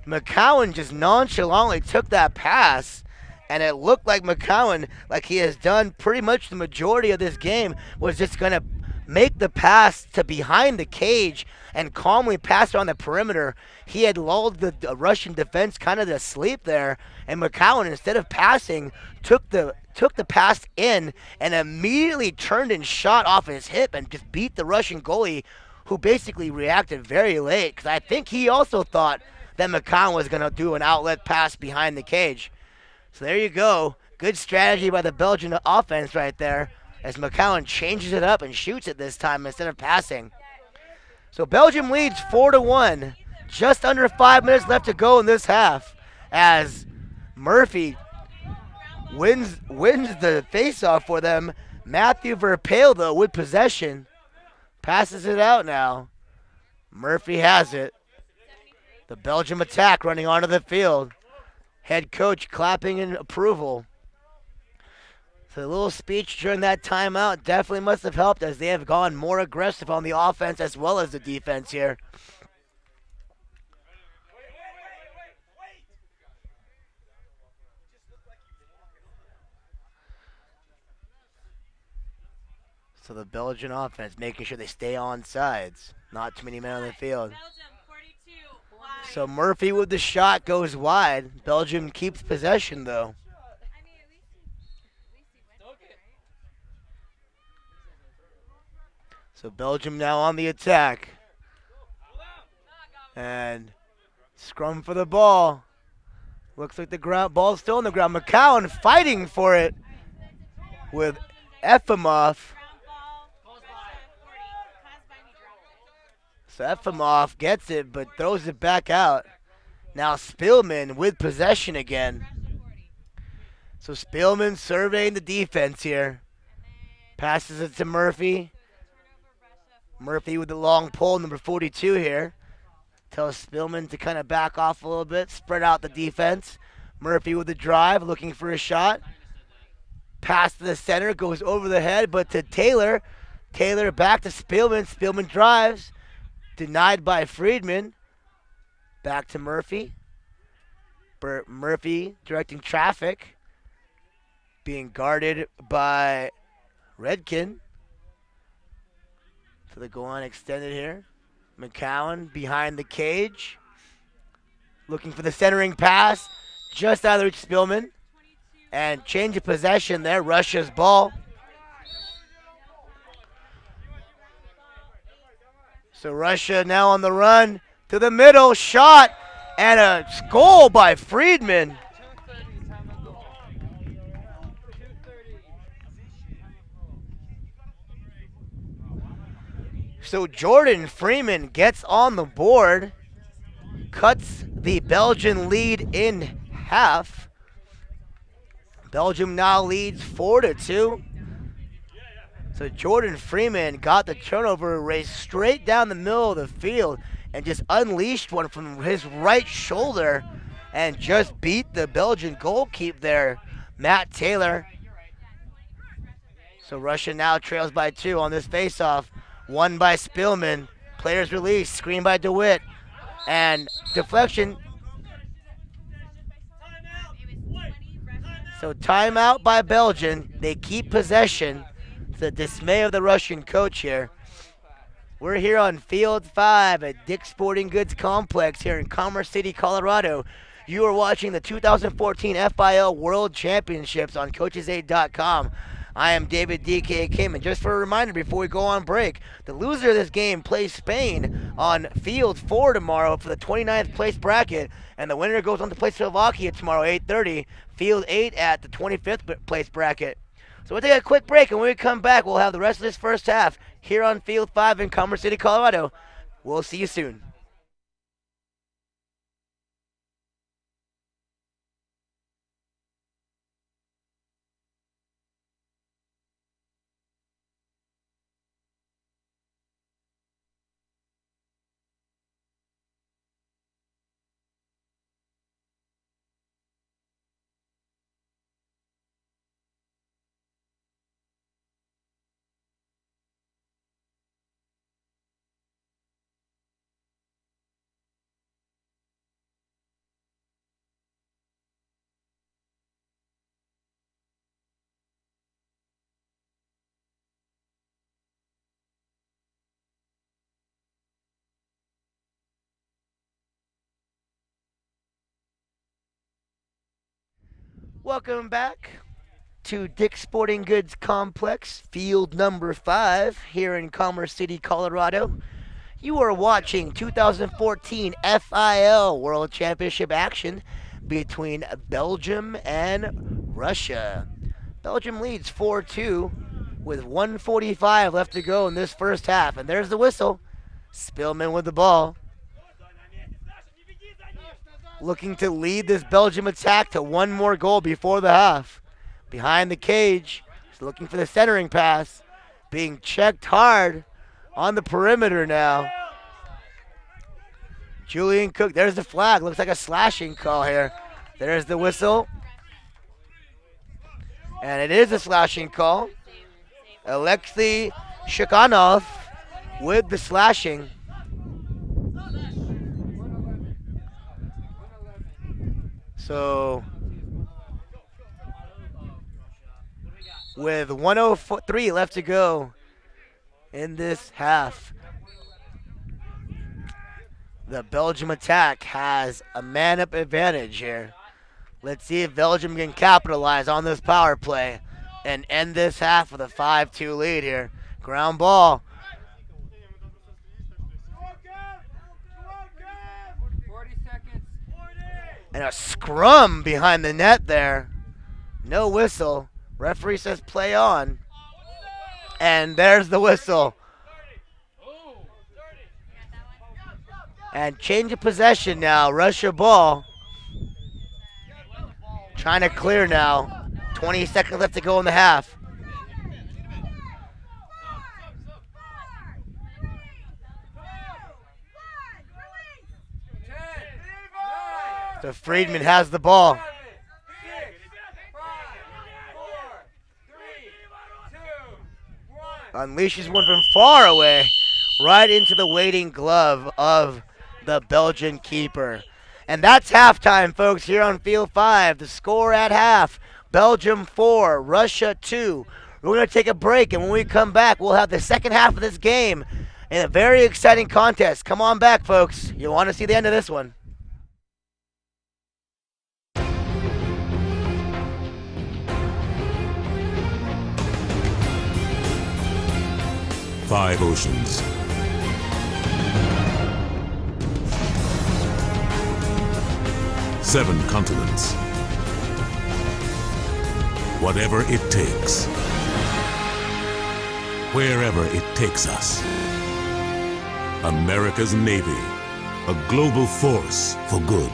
McCowan just nonchalantly took that pass, and it looked like McCowan, like he has done pretty much the majority of this game, was just going to make the pass to behind the cage and calmly pass it on the perimeter. He had lulled the Russian defense kind of to sleep there, and McCowan, instead of passing, took the pass in and immediately turned and shot off his hip and just beat the Russian goalie, who basically reacted very late, because I think he also thought that McCowan was going to do an outlet pass behind the cage. So there you go. Good strategy by the Belgian offense right there, as McCowan changes it up and shoots it this time instead of passing. So Belgium leads 4-1. Just under 5 minutes left to go in this half, as Murphy wins the faceoff for them. Matthew Verpail, though, with possession, passes it out now. Murphy has it. The Belgium attack running onto the field. Head coach clapping in approval. So the little speech during that timeout definitely must have helped, as they have gone more aggressive on the offense as well as the defense here. So the Belgian offense making sure they stay on sides. Not too many men on the field. So Murphy with the shot goes wide. Belgium keeps possession, though. So Belgium now on the attack. And scrum for the ball. Looks like the ball's still on the ground. McCowan fighting for it with Efimov. So Efimov gets it, but throws it back out. Now Spielman with possession again. So Spielman surveying the defense here. Passes it to Murphy. Murphy with the long pole, number 42 here. Tells Spielman to kind of back off a little bit, spread out the defense. Murphy with the drive, looking for a shot. Pass to the center, goes over the head, but to Taylor. Taylor back to Spielman. Spielman drives. Denied by Friedman. Back to Murphy. Murphy directing traffic. Being guarded by Redkin. So they go on extended here. McCowan behind the cage. Looking for the centering pass. Just out of the reach, Spielman. And change of possession there. Russia's ball. So Russia now on the run to the middle. Shot and a goal by Friedman. So Jordan Freeman gets on the board, cuts the Belgian lead in half. Belgium now leads 4-2. So Jordan Freeman got the turnover, raced straight down the middle of the field, and just unleashed one from his right shoulder and just beat the Belgian goalkeeper there, Matt Taylor. So Russia now trails by 2 on this faceoff. Won by Spillman. Players release. Screen by DeWitt. And deflection. So timeout by Belgium. They keep possession. To the dismay of the Russian coach here. We're here on Field 5 at Dick's Sporting Goods Complex here in Commerce City, Colorado. You are watching the 2014 FIL World Championships on CoachesAid.com. I am David D.K. Kim, and just for a reminder before we go on break, the loser of this game plays Spain on Field 4 tomorrow for the 29th place bracket, and the winner goes on to play Slovakia tomorrow, 8:30, Field 8 at the 25th place bracket. So we'll take a quick break, and when we come back, we'll have the rest of this first half here on Field 5 in Commerce City, Colorado. We'll see you soon. Welcome back to Dick's Sporting Goods Complex, field number 5 here in Commerce City, Colorado. You are watching 2014 FIL World Championship action between Belgium and Russia. Belgium leads 4-2 with 1:45 left to go in this first half. And there's the whistle. Spillman with the ball. Looking to lead this Belgium attack to one more goal before the half. Behind the cage, he's looking for the centering pass. Being checked hard on the perimeter now. Julian Cook, there's the flag. Looks like a slashing call here. There's the whistle. And it is a slashing call. Alexei Shikhanov with the slashing. So, with 1:03 left to go in this half, the Belgium attack has a man-up advantage here. Let's see if Belgium can capitalize on this power play and end this half with a 5-2 lead here. Ground ball. And a scrum behind the net there. No whistle. Referee says play on. And there's the whistle. And change of possession now. Russia ball. Trying to clear now. 20 seconds left to go in the half. So Friedman has the ball. Unleashes one from far away, right into the waiting glove of the Belgian keeper. And that's halftime, folks, here on Field 5. The score at half, Belgium 4, Russia 2. We're going to take a break, and when we come back, we'll have the second half of this game in a very exciting contest. Come on back, folks. You'll want to see the end of this one. Five oceans. Seven continents. Whatever it takes. Wherever it takes us. America's Navy, a global force for good.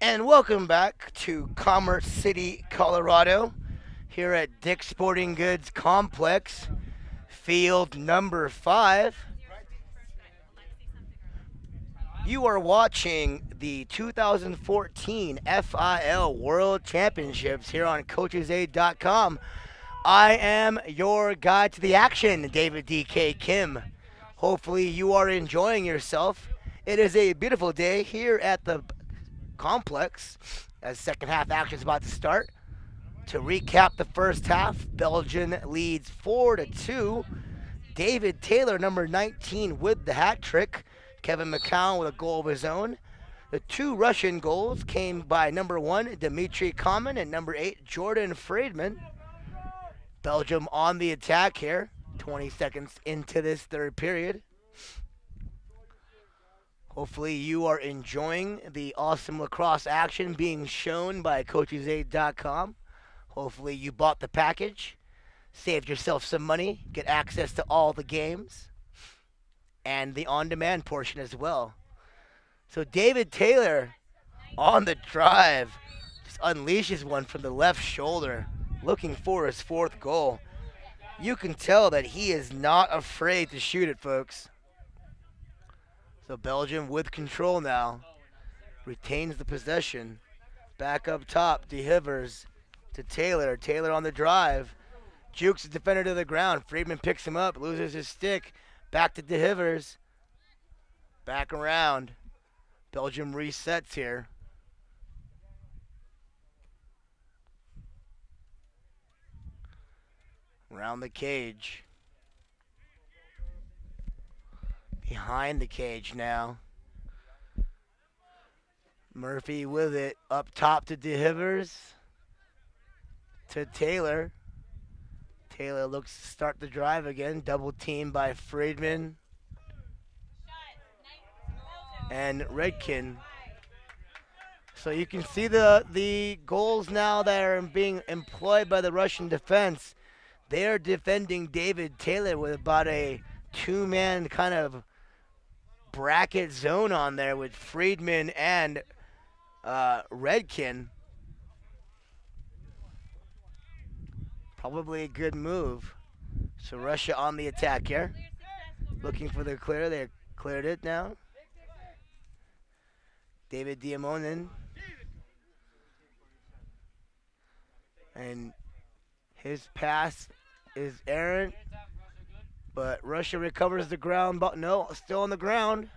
And welcome back to Commerce City, Colorado, here at Dick's Sporting Goods Complex, field number 5. You are watching the 2014 FIL World Championships here on CoachesAid.com. I am your guide to the action, David DK Kim. Hopefully you are enjoying yourself. It is a beautiful day here at the complex as second half action is about to start. To recap the first half, Belgium leads 4-2. David Taylor, number 19, with the hat trick. Kevin McCown with a goal of his own. The 2 Russian goals came by number 1, Dmitry Koman, and number 8, Jordan Friedman. Belgium on the attack here, 20 seconds into this third period. Hopefully you are enjoying the awesome lacrosse action being shown by CoachesAid.com. Hopefully you bought the package, saved yourself some money, get access to all the games, and the on-demand portion as well. So David Taylor on the drive just unleashes one from the left shoulder, looking for his 4th goal. You can tell that he is not afraid to shoot it, folks. So Belgium with control now, retains the possession. Back up top, DeHivers to Taylor. Taylor on the drive, jukes the defender to the ground. Friedman picks him up, loses his stick. Back to DeHivers. Back around. Belgium resets here. Around the cage. Behind the cage now. Murphy with it. Up top to DeHivers. To Taylor. Taylor looks to start the drive again. Double team by Friedman and Redkin. So you can see the goals now that are being employed by the Russian defense. They are defending David Taylor with about a 2-man kind of bracket zone on there with Friedman and Redkin. Probably a good move. So Russia on the attack here. Looking for the clear. They cleared it now. David Diamonin. And his pass is errant. But Russia recovers the ground. But no, still on the ground.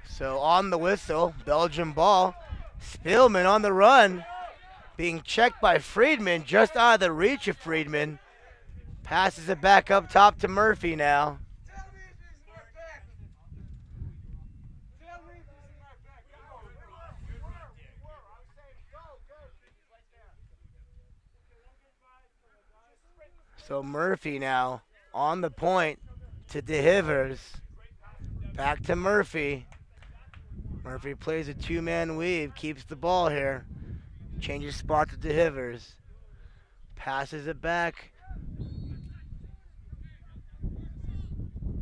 So on the whistle, Belgium ball. Spielman on the run. Being checked by Friedman, just out of the reach of Friedman. Passes it back up top to Murphy now. So Murphy now on the point to DeHivers. Back to Murphy. Murphy plays a 2-man weave, keeps the ball here. Changes spot to DeHivers. Passes it back.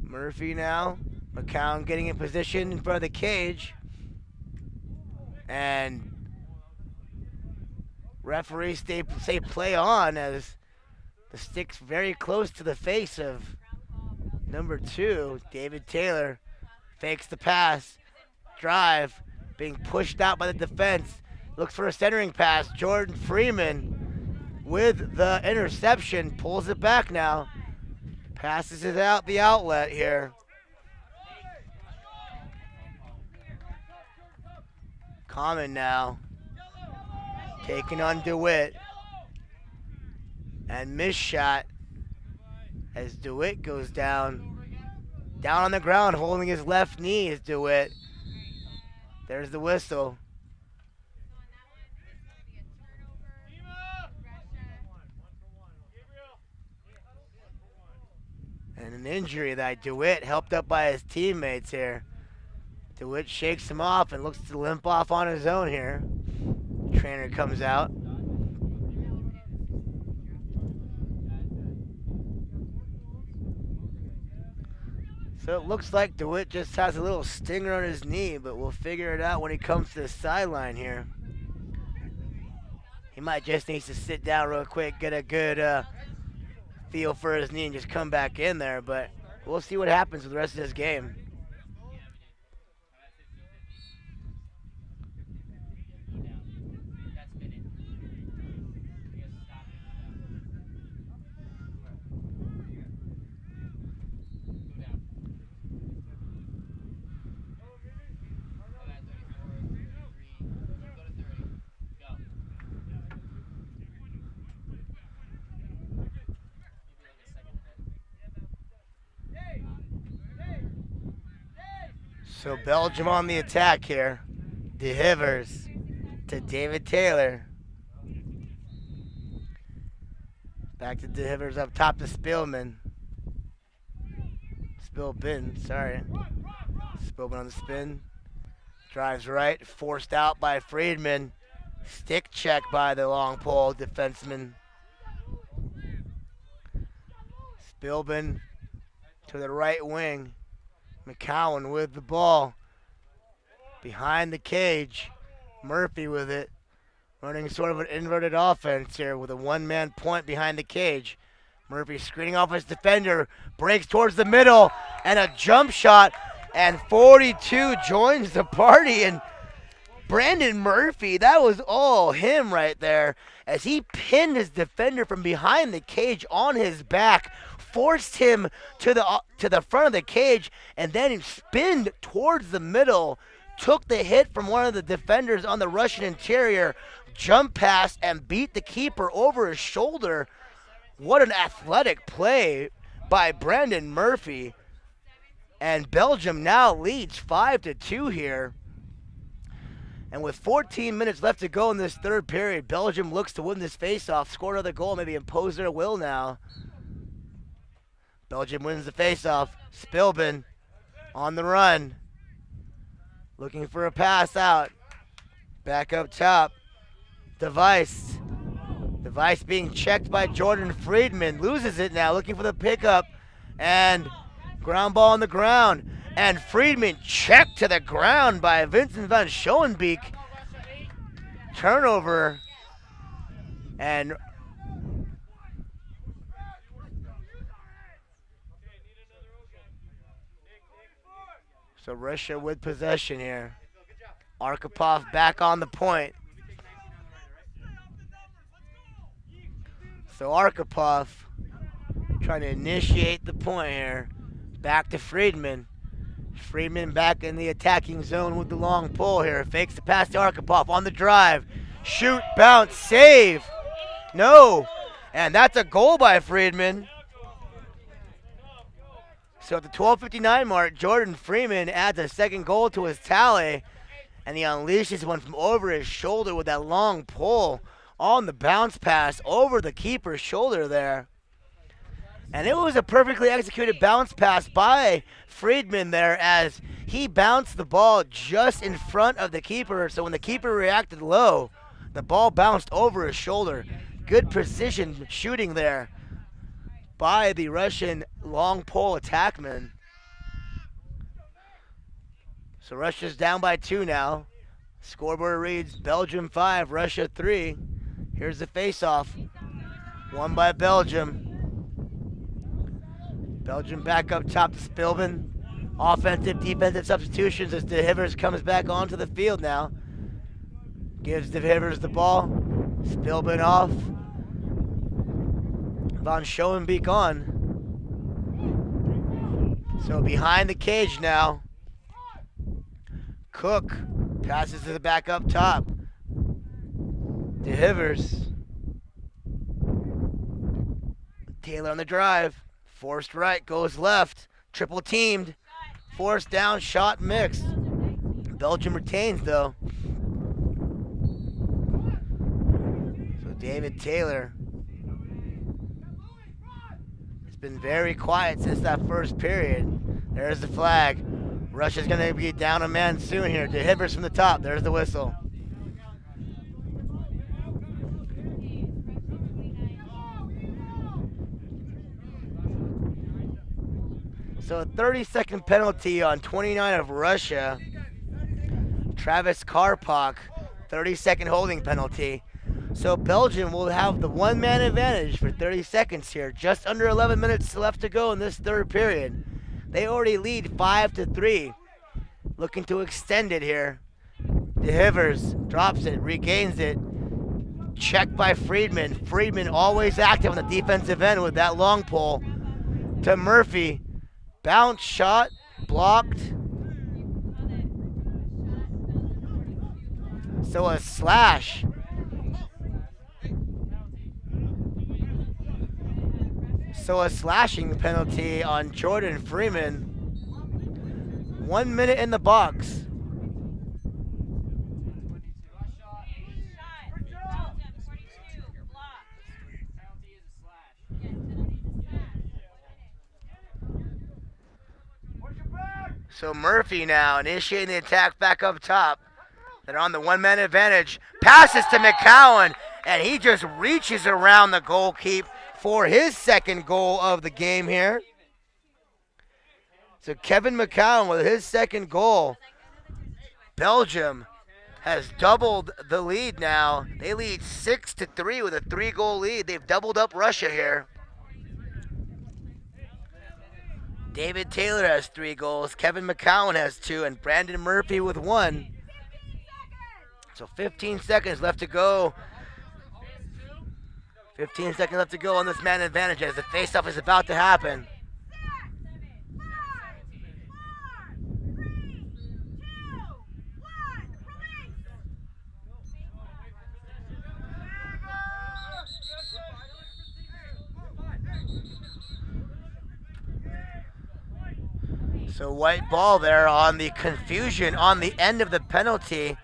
Murphy now. McCown getting in position in front of the cage. And referees say play on as the stick's very close to the face of number 2, David Taylor. Fakes the pass. Drive. Being pushed out by the defense. Looks for a centering pass. Jordan Freeman with the interception. Pulls it back now. Passes it out the outlet here. Common now. Taking on DeWitt. And missed shot as DeWitt goes down. Down on the ground, holding his left knee is DeWitt. There's the whistle. And an injury that DeWitt helped up by his teammates here. DeWitt shakes him off and looks to limp off on his own here. Trainer comes out. So it looks like DeWitt just has a little stinger on his knee, but we'll figure it out when he comes to the sideline here. He might just need to sit down real quick, get a good feel for his knee, and just come back in there. But we'll see what happens with the rest of this game. So Belgium on the attack here. De Hivers to David Taylor. Back to De Hivers up top to Spillman. Sorry. Spillman on the spin. Drives right, forced out by Friedman. Stick check by the long pole defenseman. Spillman to the right wing. McCowan with the ball. Behind the cage. Murphy with it. Running sort of an inverted offense here with a one-man point behind the cage. Murphy screening off his defender. Breaks towards the middle. And a jump shot. And 42 joins the party. And Brandon Murphy, that was all him right there. As he pinned his defender from behind the cage on his back. Forced him to the front of the cage. And then he spinned towards the middle. Took the hit from one of the defenders on the Russian interior. Jump pass and beat the keeper over his shoulder. What an athletic play by Brandon Murphy. And Belgium now leads 5-2 here. And with 14 minutes left to go in this third period, Belgium looks to win this faceoff, score another goal, maybe impose their will now. Belgium wins the faceoff. Spillman on the run. Looking for a pass out. Back up top. Device being checked by Jordan Friedman. Loses it now, looking for the pickup. And ground ball on the ground. And Friedman checked to the ground by Vincent van Schoenbeek. Turnover. And so Russia with possession here. Arkhipov back on the point. So Arkhipov trying to initiate the point here. Back to Friedman. Friedman back in the attacking zone with the long pull here. Fakes the pass to Arkhipov on the drive. Shoot, bounce, save. No. And that's a goal by Friedman. So at the 12:59 mark, Jordan Freeman adds a second goal to his tally. And he unleashes one from over his shoulder with that long pull on the bounce pass over the keeper's shoulder there. And it was a perfectly executed bounce pass by Friedman there as he bounced the ball just in front of the keeper. So when the keeper reacted low, the ball bounced over his shoulder. Good precision shooting there by the Russian long pole attackman. So Russia's down by 2 now. Scoreboard reads Belgium 5, Russia 3. Here's the face-off. Won by Belgium. Belgium back up top to Spillman. Offensive, defensive substitutions as De Hivers comes back onto the field now. Gives De Hivers the ball. Spillman off. Van Schoenbeek on. So behind the cage now. Cook passes to the back up top. De Hivers. Taylor on the drive. Forced right, goes left. Triple teamed. Forced down, shot mixed. Belgium retains though. So David Taylor has been very quiet since that first period. There's the flag. Russia's going to be down a man soon here. De Hivers from the top. There's the whistle. So a 30-second penalty on 29 of Russia. Travis Karpak, 30-second holding penalty. So Belgium will have the one-man advantage for 30 seconds here. Just under 11 minutes left to go in this third period. They already lead 5-3. Looking to extend it here. De Hivers drops it, regains it. Checked by Friedman. Friedman always active on the defensive end with that long pole. To Murphy. Bounce shot. Blocked. So a slash. So a slashing penalty on Jordan Freeman. 1 minute in the box. So Murphy now initiating the attack back up top. They're on the one-man advantage. Passes to McCowan, and he just reaches around the goalkeeper for his second goal of the game here. So Kevin McCowan with his second goal. Belgium has doubled the lead now. They lead 6-3 with a 3-goal lead. They've doubled up Russia here. David Taylor has 3 goals. Kevin McCowan has 2, and Brandon Murphy with 1. So 15 seconds left to go. 15 seconds left to go on this man advantage as the faceoff is about to happen. So white ball there on the confusion on the end of the penalty.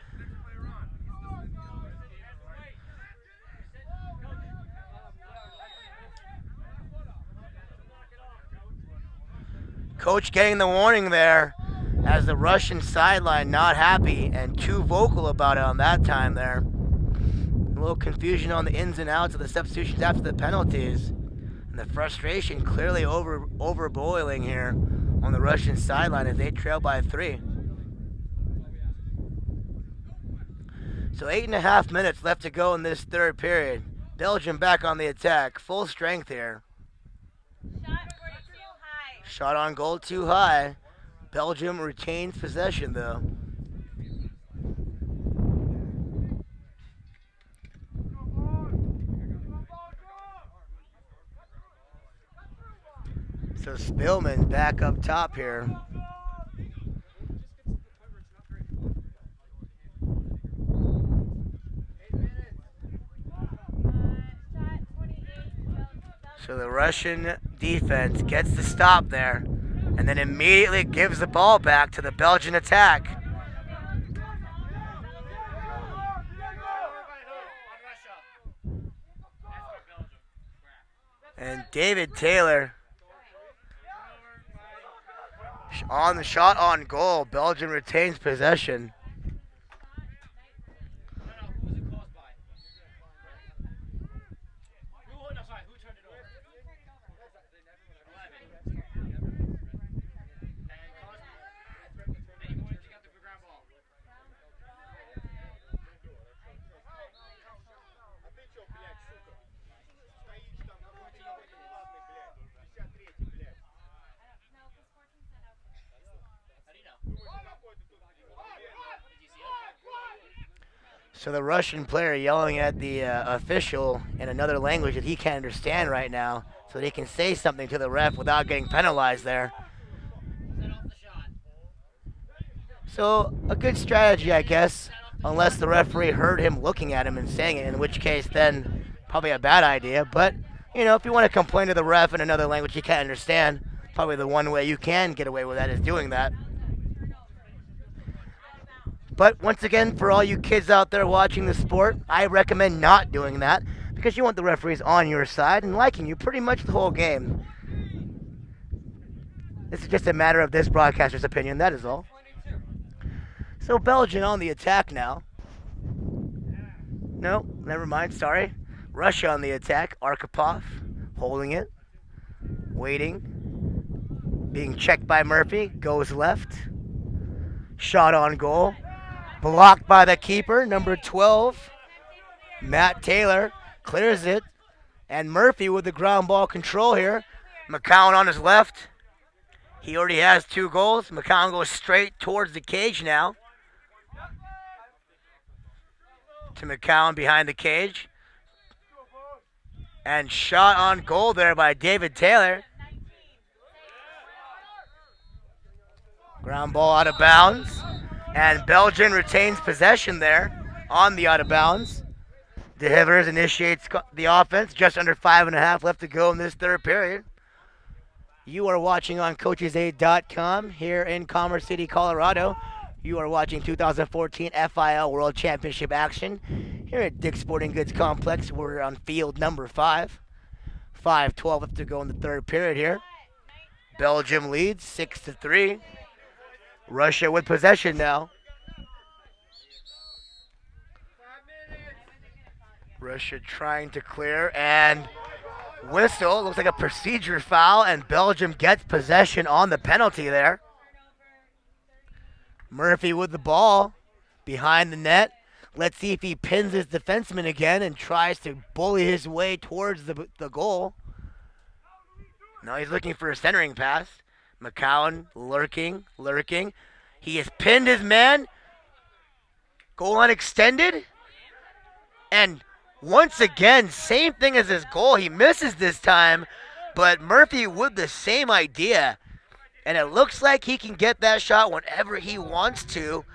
Coach getting the warning there as the Russian sideline not happy and too vocal about it on that time there. A little confusion on the ins and outs of the substitutions after the penalties. And the frustration clearly overboiling here on the Russian sideline as they trail by 3. So 8.5 minutes left to go in this third period. Belgium back on the attack, full strength here. Shot on goal too high. Belgium retains possession though. So Spillman back up top here. So the Russian defense gets the stop there and then immediately gives the ball back to the Belgian attack. And David Taylor on the shot on goal. Belgium retains possession. So the Russian player yelling at the official in another language that he can't understand right now so that he can say something to the ref without getting penalized there. So a good strategy, I guess, unless the referee heard him looking at him and saying it, in which case then probably a bad idea. But, you know, if you want to complain to the ref in another language you can't understand, probably the one way you can get away with that is doing that. But once again, for all you kids out there watching the sport, I recommend not doing that because you want the referees on your side and liking you pretty much the whole game. This is just a matter of this broadcaster's opinion, that is all. So Belgium on the attack now. No, never mind, sorry. Russia on the attack. Arkhipov holding it. Waiting. Being checked by Murphy. Goes left. Shot on goal. Blocked by the keeper, number 12. Matt Taylor clears it. And Murphy with the ground ball control here. McCown on his left. He already has 2 goals. McCown goes straight towards the cage now. To McCown behind the cage. And shot on goal there by David Taylor. Ground ball out of bounds. And Belgium retains possession there on the out of bounds. De Hivers initiates the offense. Just under 5.5 left to go in this third period. You are watching on CoachesAid.com here in Commerce City, Colorado. You are watching 2014 FIL World Championship action here at Dick's Sporting Goods Complex. We're on field number 5. 5:12 left to go in the third period here. Belgium leads 6-3. Russia with possession now. Russia trying to clear and whistle. Looks like a procedure foul, and Belgium gets possession on the penalty there. Murphy with the ball behind the net. Let's see if he pins his defenseman again and tries to bully his way towards the goal. Now he's looking for a centering pass. McCown lurking. He has pinned his man. Goal line extended. And once again, same thing as his goal. He misses this time, but Murphy with the same idea. And it looks like he can get that shot whenever he wants to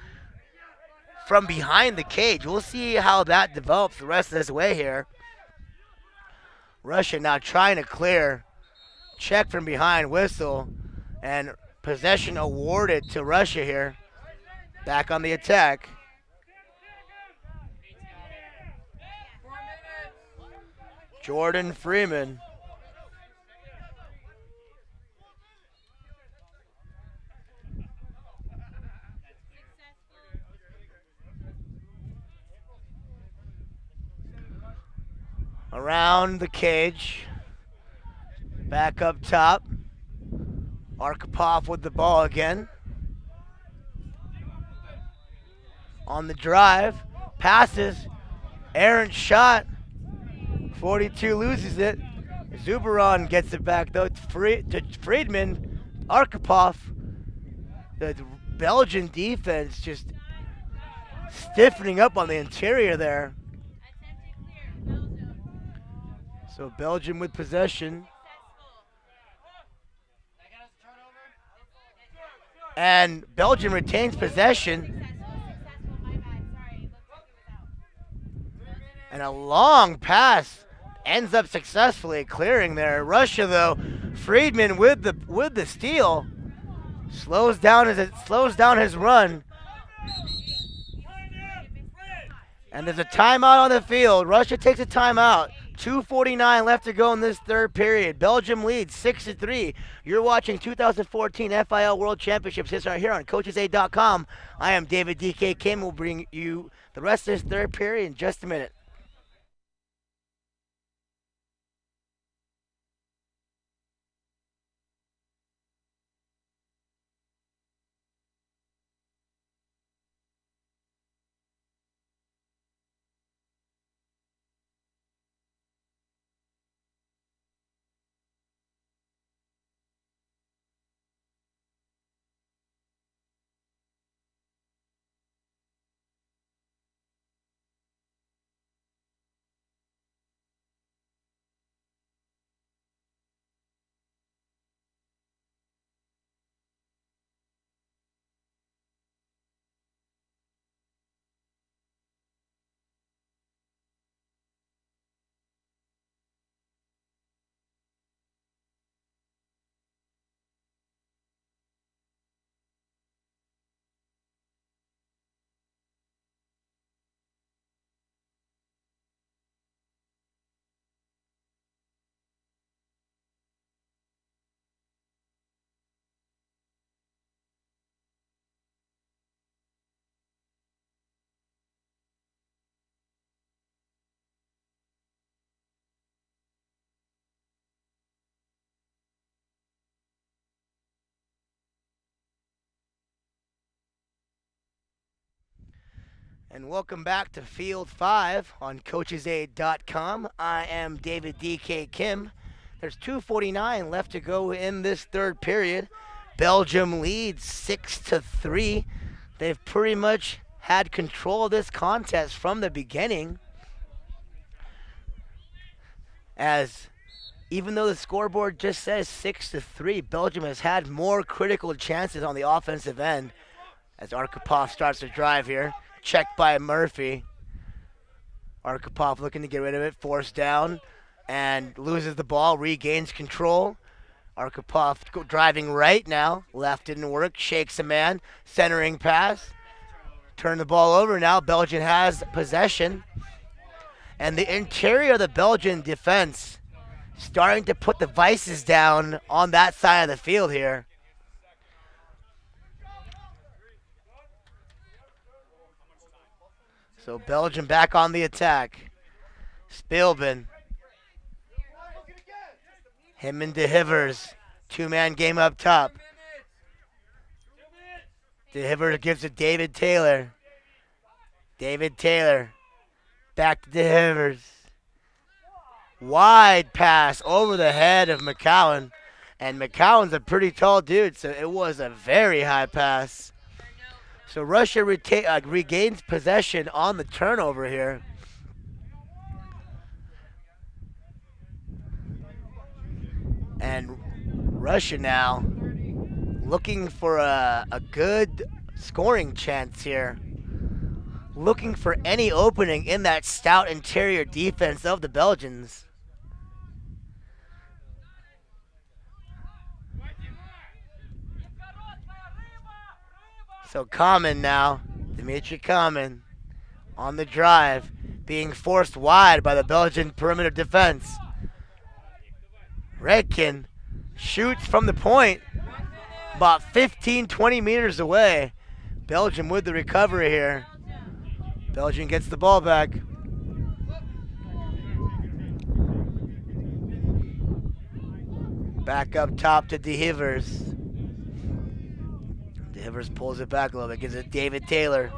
from behind the cage. We'll see how that develops the rest of this way here. Russia now trying to clear. Check from behind, whistle, and possession awarded to Russia here. Back on the attack. Jordan Freeman. Around the cage. Back up top. Arkhipov with the ball again. On the drive. Passes. Errant shot. 42 loses it. Zuberon gets it back though to Friedman. Arkhipov. The Belgian defense just stiffening up on the interior there. So Belgium with possession. And Belgium retains possession. And a long pass ends up successfully clearing there. Russia though, Friedman with the steal slows down his run. And there's a timeout on the field. Russia takes a timeout. 2:49 left to go in this third period. Belgium leads 6-3. You're watching 2014 FIL World Championships here on CoachesAid.com. I am David DK Kim. We'll bring you the rest of this third period in just a minute. And welcome back to Field 5 on CoachesAid.com. I am David DK Kim. There's 2:49 left to go in this third period. Belgium leads 6-3. They've pretty much had control of this contest from the beginning. As even though the scoreboard just says 6-3, Belgium has had more critical chances on the offensive end. As Arkhipov starts to drive here. Checked by Murphy. Arkhipov looking to get rid of it, forced down, and loses the ball, regains control. Arkhipov driving right now. Left didn't work, shakes a man, centering pass. Turn the ball over now. Belgium has possession. And the interior of the Belgian defense starting to put the vices down on that side of the field here. So Belgium back on the attack. Spielman. Him and De Hivers. Two-man game up top. De Hivers gives it David Taylor. David Taylor. Back to De Hivers. Wide pass over the head of McCowan. And McCowan's a pretty tall dude, so it was a very high pass. So Russia regains possession on the turnover here. And Russia now looking for a good scoring chance here. Looking for any opening in that stout interior defense of the Belgians. So Common now, Dimitri Common on the drive, being forced wide by the Belgian perimeter defense. Redkin shoots from the point, about 15-20 meters away. Belgium with the recovery here. Belgium gets the ball back. Back up top to De Hivers. De Hivers pulls it back a little bit, gives it David Taylor.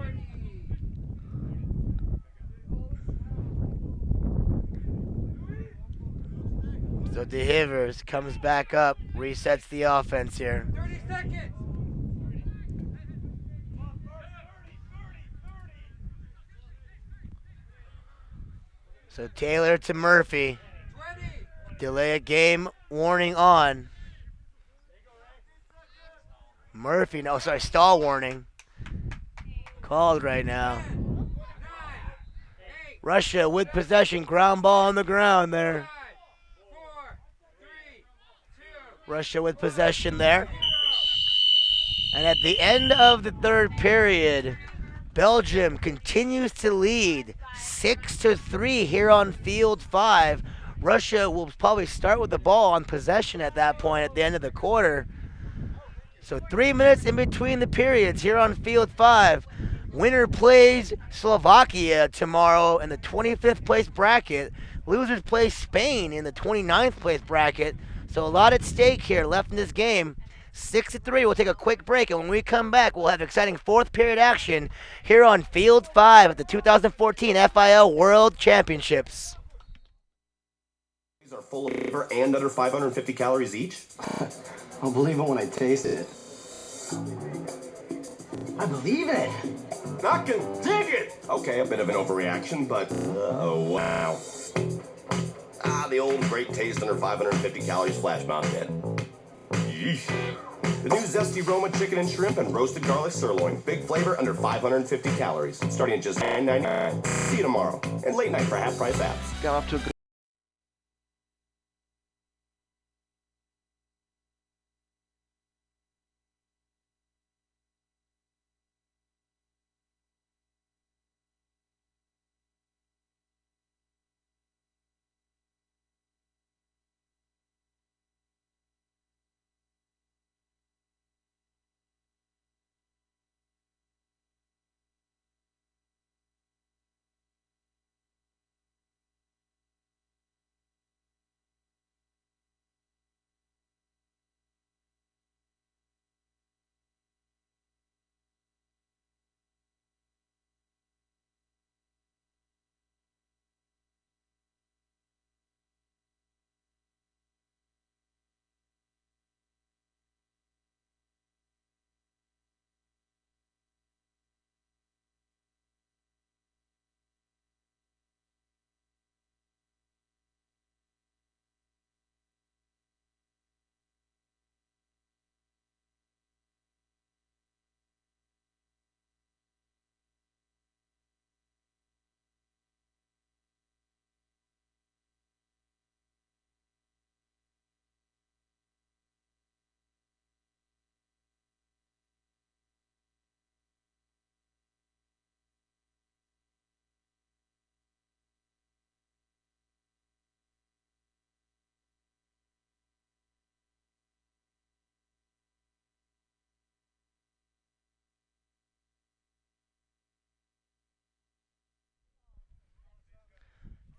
So De Hivers comes back up, resets the offense here. 30 seconds. So Taylor to Murphy. Delay a game warning on. Murphy, no, sorry, stall warning. Called right now. Russia with possession, ground ball on the ground there. Russia with possession there. And at the end of the third period, Belgium continues to lead 6-3 here on Field 5. Russia will probably start with the ball on possession at that point at the end of the quarter. So 3 minutes in between the periods here on Field 5. Winner plays Slovakia tomorrow in the 25th place bracket. Losers play Spain in the 29th place bracket. So a lot at stake here left in this game. 6-3. We'll take a quick break, and when we come back, we'll have exciting fourth period action here on Field 5 at the 2014 FIL World Championships. These are full of flavor and under 550 calories each. I'll believe it when I taste it. I believe in it. I can dig it! Okay, a bit of an overreaction, but oh wow. The old great taste under 550 calories flash mob hit. Yeesh. The new zesty Roma chicken and shrimp and roasted garlic sirloin. Big flavor under 550 calories. Starting at just $9.99. See you tomorrow. And late night for half price apps. Got off to a good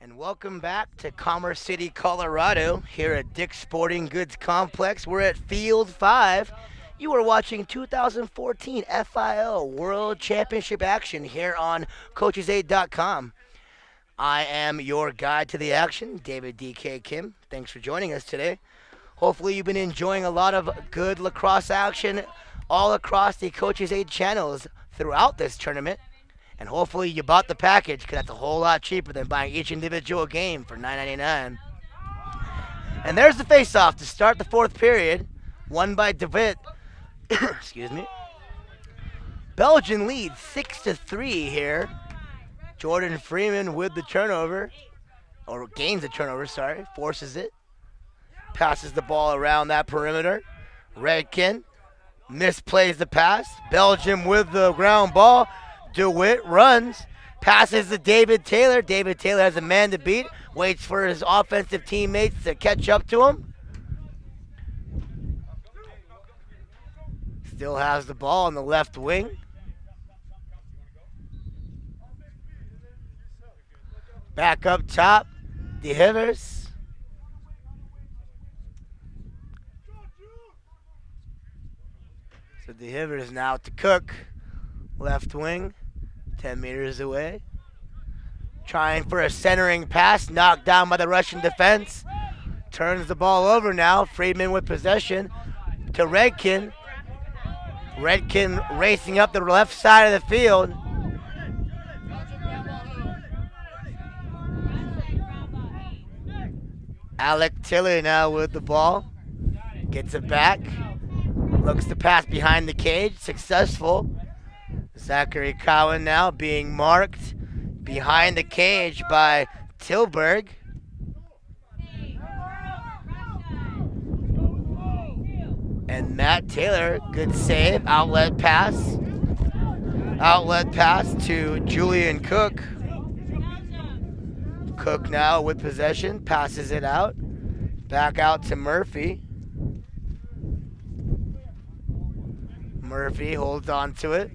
And welcome back to Commerce City, Colorado, here at Dick's Sporting Goods Complex. We're at Field 5. You are watching 2014 FIO World Championship action here on CoachesAid.com. I am your guide to the action, David D.K. Kim. Thanks for joining us today. Hopefully you've been enjoying a lot of good lacrosse action all across the Coaches Aid channels throughout this tournament. And hopefully you bought the package, because that's a whole lot cheaper than buying each individual game for $9.99. And there's the face-off to start the fourth period, won by DeWitt. Excuse me. Belgium leads 6-3 here. Jordan Freeman with the turnover, or gains the turnover, sorry, forces it. Passes the ball around that perimeter. Redkin misplays the pass. Belgium with the ground ball. DeWitt runs, passes to David Taylor. David Taylor has a man to beat, waits for his offensive teammates to catch up to him. Still has the ball on the left wing. Back up top, DeHivers. So DeHivers now to Cook, left wing. 10 meters away. Trying for a centering pass, knocked down by the Russian defense. Turns the ball over now. Friedman with possession to Redkin. Redkin racing up the left side of the field. Alec Tilley now with the ball. Gets it back. Looks to pass behind the cage. Successful. Zachary Cowan now being marked behind the cage by Tilburg. And Matt Taylor, good save. Outlet pass. Outlet pass to Julian Cook. Cook now with possession, passes it out. Back out to Murphy. Murphy holds on to it.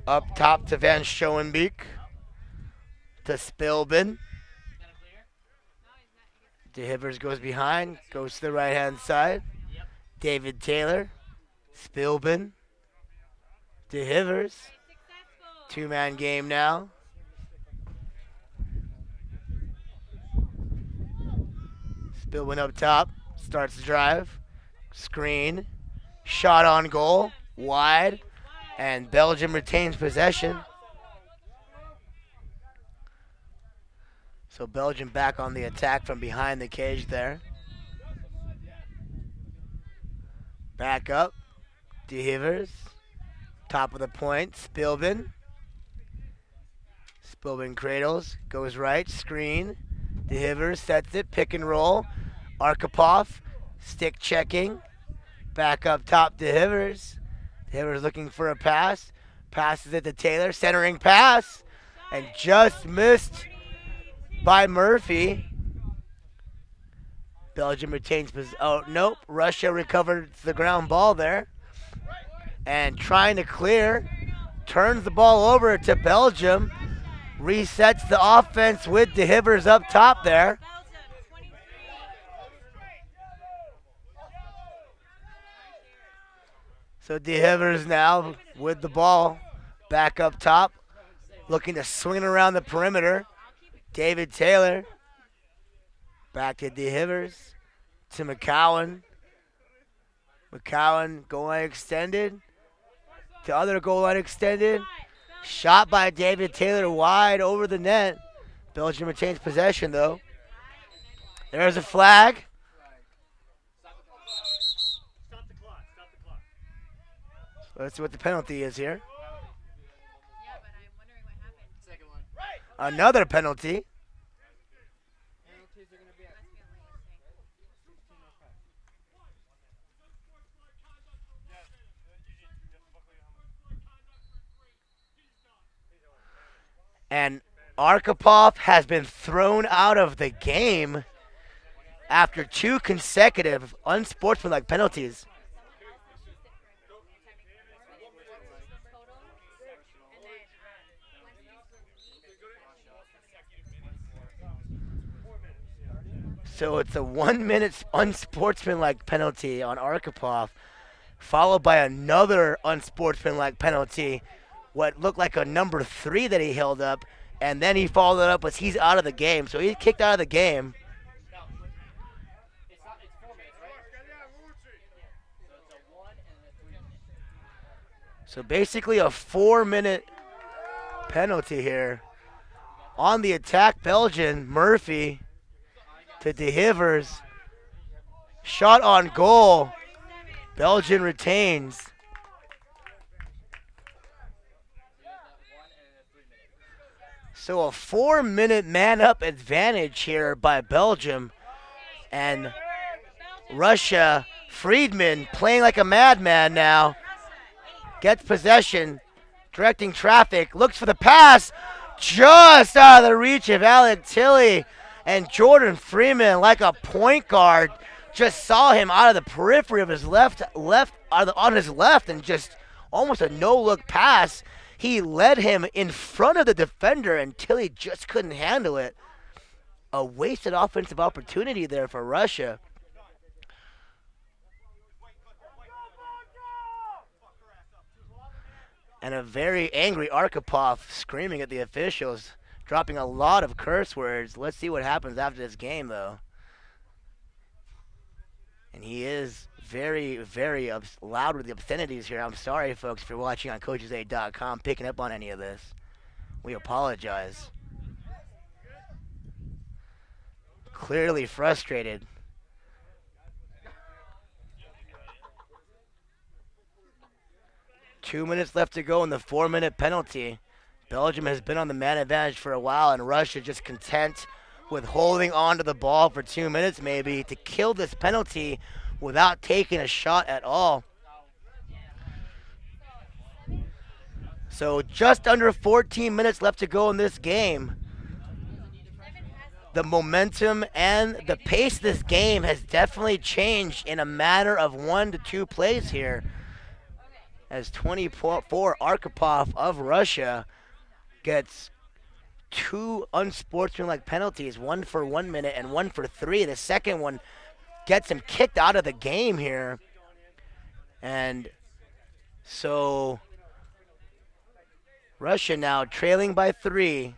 Up top to Van Schoenbeek. To Spilbin. DeHivers goes behind. Goes to the right-hand side. David Taylor. Spilbin. DeHivers. Two-man game now. Spilbin up top. Starts the drive. Screen. Shot on goal. Wide. And Belgium retains possession. So Belgium back on the attack from behind the cage there. Back up. DeHivers. Top of the point. Spilbin. Spilbin cradles. Goes right. Screen. DeHivers sets it. Pick and roll. Arkhipov. Stick checking. Back up top. DeHivers. DeHivers looking for a pass. Passes it to Taylor. Centering pass. And just missed by Murphy. Belgium retains possession. Oh, nope. Russia recovered the ground ball there. And trying to clear. Turns the ball over to Belgium. Resets the offense with DeHivers up top there. So DeHivers now with the ball back up top. Looking to swing it around the perimeter. David Taylor. Back to DeHivers. To McCowan. McCowan goal line extended. To other goal line extended. Shot by David Taylor wide over the net. Belgium retains possession though. There's a flag. Let's see what the penalty is here. Another penalty. And Arkhipov has been thrown out of the game after two consecutive unsportsmanlike penalties. So it's a 1 minute unsportsmanlike penalty on Arkhipov, followed by another unsportsmanlike penalty, what looked like a number 3 that he held up, and then he followed it up with he's out of the game. So he's kicked out of the game. So basically a 4-minute penalty here. On the attack, Belgian, Murphy to De Hivers. Shot on goal. Belgian retains. So a 4-minute man-up advantage here by Belgium. And Russia, Friedman playing like a madman now. Gets possession, directing traffic, looks for the pass, just out of the reach of Alec Tilley. And Jordan Freeman, like a point guard, just saw him out of the periphery of his on his left, and just almost a no-look pass. He led him in front of the defender, and Tilley just couldn't handle it. A wasted offensive opportunity there for Russia. And a very angry Arkhipov screaming at the officials, dropping a lot of curse words. Let's see what happens after this game, though. And he is very, very loud with the obscenities here. I'm sorry, folks, if you're watching on coaches8.com, picking up on any of this. We apologize. Clearly frustrated. Two minutes left to go in the 4-minute penalty. Belgium has been on the man advantage for a while, and Russia just content with holding on to the ball for 2 minutes maybe to kill this penalty without taking a shot at all. So just under 14 minutes left to go in this game. The momentum and the pace of this game has definitely changed in a matter of 1 to 2 plays here, as 24 Arkhipov of Russia gets 2 unsportsmanlike penalties, one for 1 minute and one for 3. The second one gets him kicked out of the game here. And so Russia now trailing by 3.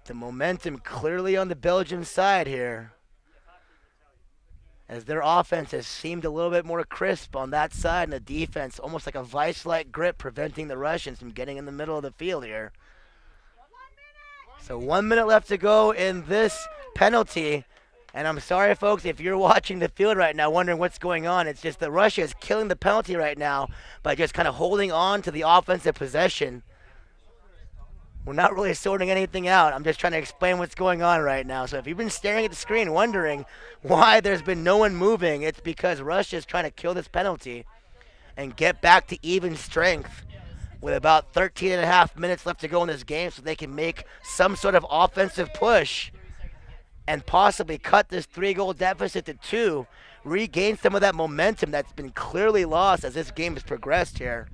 The momentum clearly on the Belgian side here, as their offense has seemed a little bit more crisp on that side, and the defense almost like a vice-like grip, preventing the Russians from getting in the middle of the field here. So 1 minute left to go in this penalty. And I'm sorry, folks, if you're watching the field right now wondering what's going on. It's just that Russia is killing the penalty right now by just kind of holding on to the offensive possession. We're not really sorting anything out. I'm just trying to explain what's going on right now. So if you've been staring at the screen wondering why there's been no one moving, it's because Russia is trying to kill this penalty and get back to even strength with about 13 and a half minutes left to go in this game, so they can make some sort of offensive push and possibly cut this 3-goal deficit to 2, regain some of that momentum that's been clearly lost as this game has progressed here.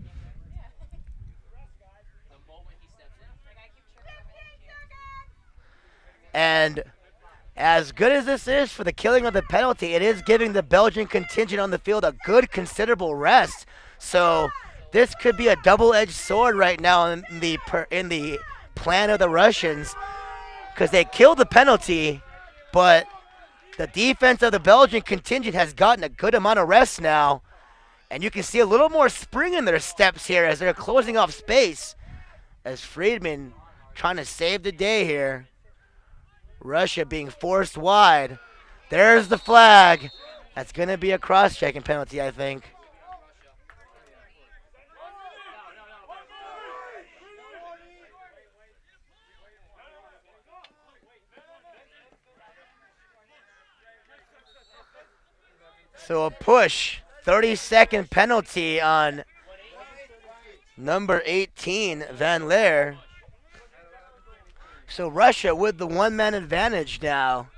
And as good as this is for the killing of the penalty, it is giving the Belgian contingent on the field a good considerable rest. So this could be a double-edged sword right now in the plan of the Russians, because they killed the penalty, but the defense of the Belgian contingent has gotten a good amount of rest now. And you can see a little more spring in their steps here as they're closing off space, as Friedman trying to save the day here. Russia being forced wide. There's the flag. That's going to be a cross-checking penalty, I think. So a push. 30-second penalty on number 18, Van Leer. So Russia with the one-man advantage now.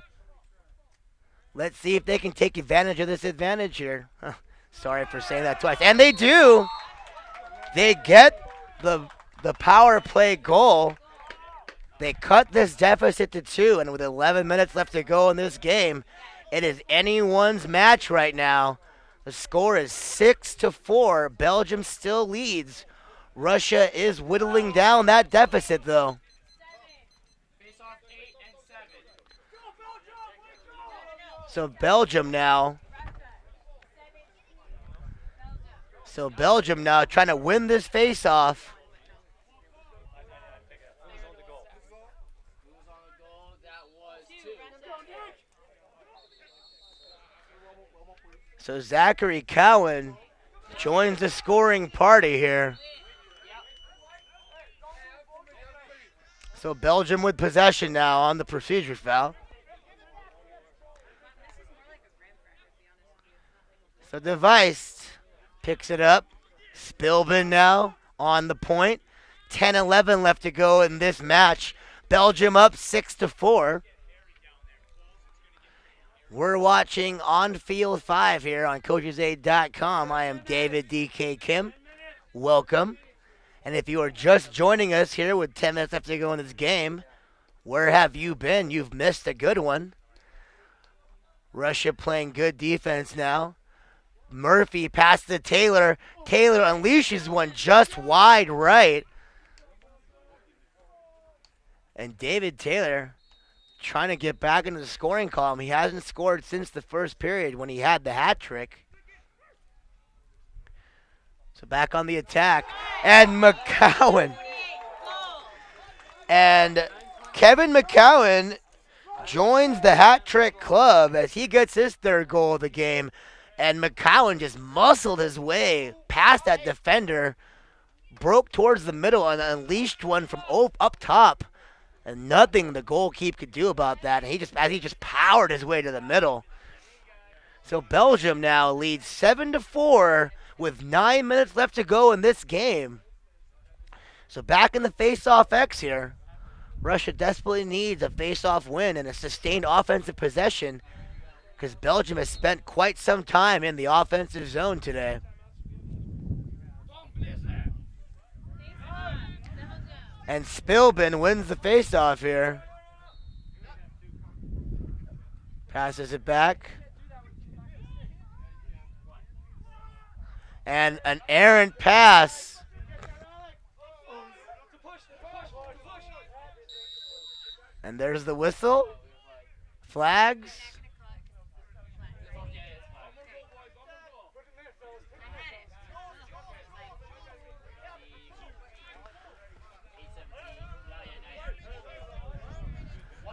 Let's see if they can take advantage of this advantage here. Sorry for saying that twice. And they do. They get the power play goal They cut this deficit to 2, and with 11 minutes left to go in this game, it is anyone's match right now. The score is 6-4. Belgium still leads. Russia is whittling down that deficit, though. So Belgium now. Trying to win this face-off. So Zachary Cowan joins the scoring party here. So Belgium with possession now on the procedure foul. So Device picks it up. Spilbin now on the point. 10-11 left to go in this match. Belgium up 6-4. We're watching On Field 5 here on CoachesAid.com. I am David D.K. Kim. Welcome. And if you are just joining us here with 10 minutes left to go in this game, where have you been? You've missed a good one. Russia playing good defense now. Murphy passes to Taylor. Taylor unleashes one just wide right. And David Taylor trying to get back into the scoring column. He hasn't scored since the first period when he had the hat trick. So back on the attack. And McCowan. And Kevin McCowan joins the hat trick club as he gets his third goal of the game. And McCowan just muscled his way past that defender, broke towards the middle and unleashed one from up top. And nothing the goalkeeper could do about that. And he just powered his way to the middle. So Belgium now leads 7-4 with 9 minutes left to go in this game. So back in the face-off X here. Russia desperately needs a face-off win and a sustained offensive possession because Belgium has spent quite some time in the offensive zone today. And Spilbin wins the face-off here. Passes it back. And an errant pass. And there's the whistle. Flags.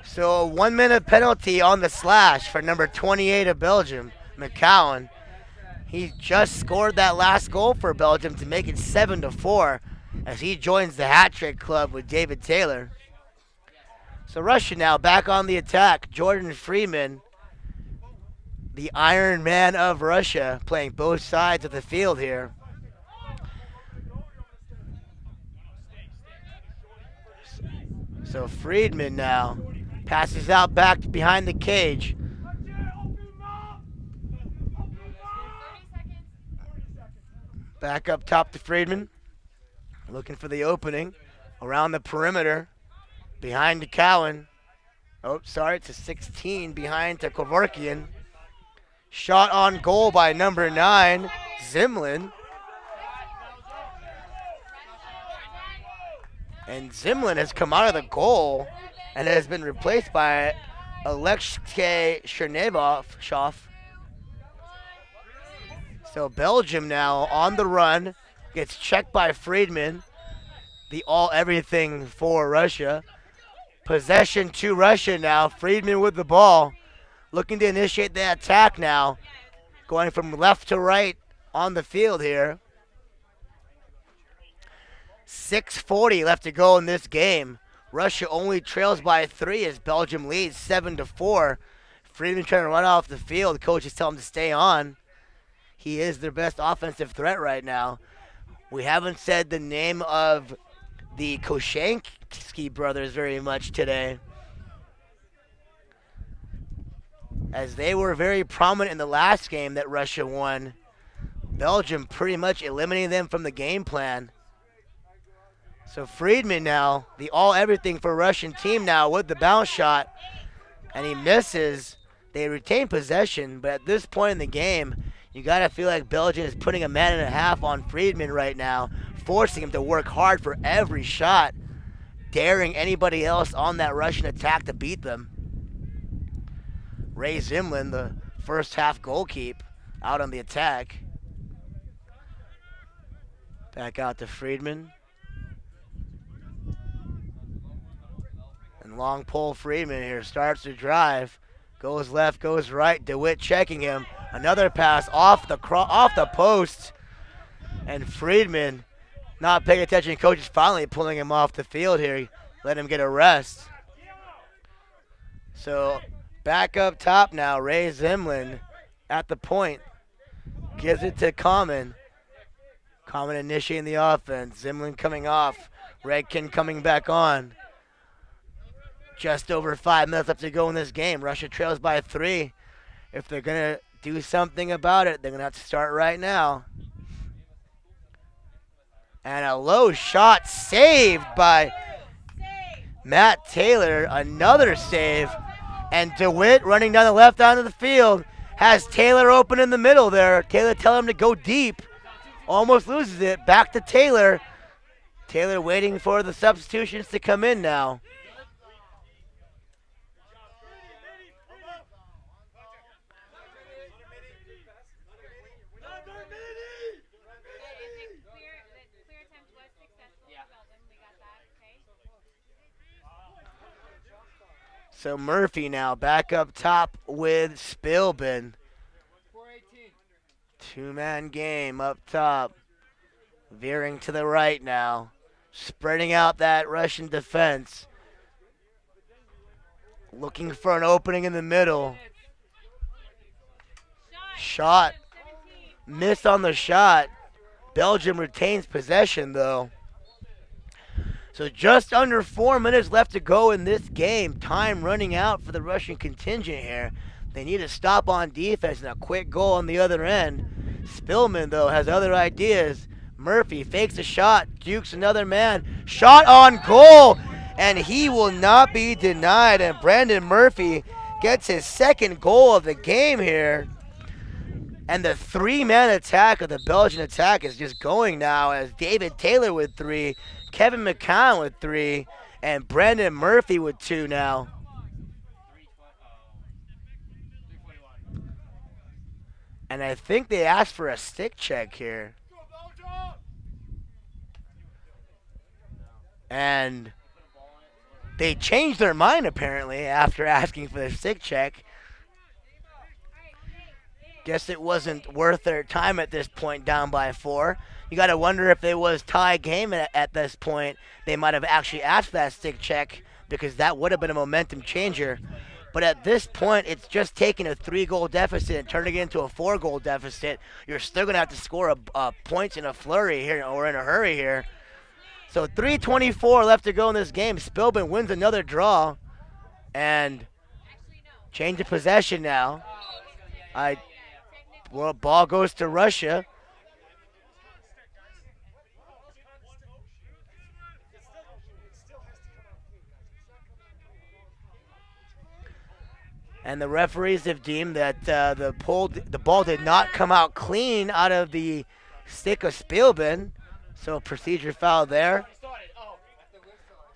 So a 1 minute penalty on the slash for number 28 of Belgium, McCowan. He just scored that last goal for Belgium to make it 7-4 as he joins the hat trick club with David Taylor. So Russia now back on the attack. Jordan Freeman, the Iron Man of Russia, playing both sides of the field here. So Friedman now passes out back behind the cage. Back up top to Friedman. Looking for the opening around the perimeter. Behind to Cowan. Oh, sorry, it's a 16 behind to Kevorkian. Shot on goal by number 9, Zimlin. And Zimlin has come out of the goal and has been replaced by Alexei Chernevov. So Belgium now on the run. Gets checked by Friedman. The all-everything for Russia. Possession to Russia now. Friedman with the ball. Looking to initiate the attack now. Going from left to right on the field here. 6:40 left to go in this game. Russia only trails by 3 as Belgium leads 7-4. Friedman trying to run off the field. Coaches tell him to stay on. He is their best offensive threat right now. We haven't said the name of the Koshansky brothers very much today, as they were very prominent in the last game that Russia won. Belgium pretty much eliminated them from the game plan. So Friedman now, the all-everything for Russian team now with the bounce shot, and he misses. They retain possession, but at this point in the game, you got to feel like Belgium is putting a man and a half on Friedman right now, forcing him to work hard for every shot, daring anybody else on that Russian attack to beat them. Ray Zimlin, the first half goalkeep, out on the attack. Back out to Friedman. And long pole Friedman here starts to drive. Goes left, goes right. DeWitt checking him. Another pass off the post. And Friedman not paying attention. Coach is finally pulling him off the field here. Let him get a rest. So back up top now. Ray Zimlin at the point. Gives it to Common. Common initiating the offense. Zimlin coming off. Redkin coming back on. Just over 5 minutes left to go in this game. Russia trails by 3. If they're going to do something about it, they're going to have to start right now. And a low shot saved by Matt Taylor. Another save. And DeWitt running down the left end of the field has Taylor open in the middle there. Taylor telling him to go deep. Almost loses it. Back to Taylor. Taylor waiting for the substitutions to come in now. So Murphy now back up top with Spilbin. Two-man game up top. Veering to the right now. Spreading out that Russian defense. Looking for an opening in the middle. Shot. Missed on the shot. Belgium retains possession though. So just under 4 minutes left to go in this game. Time running out for the Russian contingent here. They need to stop on defense and a quick goal on the other end. Spillman, though, has other ideas. Murphy fakes a shot. Dukes another man. Shot on goal. And he will not be denied. And Brandon Murphy gets his second goal of the game here. And the three-man attack of the Belgian attack is just going now as David Taylor with 3, Kevin McCann with 3, and Brandon Murphy with 2 now. And I think they asked for a stick check here. And they changed their mind apparently after asking for the stick check. Guess it wasn't worth their time at this point, down by 4. You got to wonder if it was tie game at this point, they might have actually asked for that stick check because that would have been a momentum changer. But at this point, it's just taking a 3-goal deficit and turning it into a 4-goal deficit. You're still going to have to score points in a flurry here or in a hurry here. So 3:24 left to go in this game. Spilbin wins another draw and change of possession now. Well, ball goes to Russia. And the referees have deemed that the ball did not come out clean out of the stick of Spilbin. So a procedure foul there.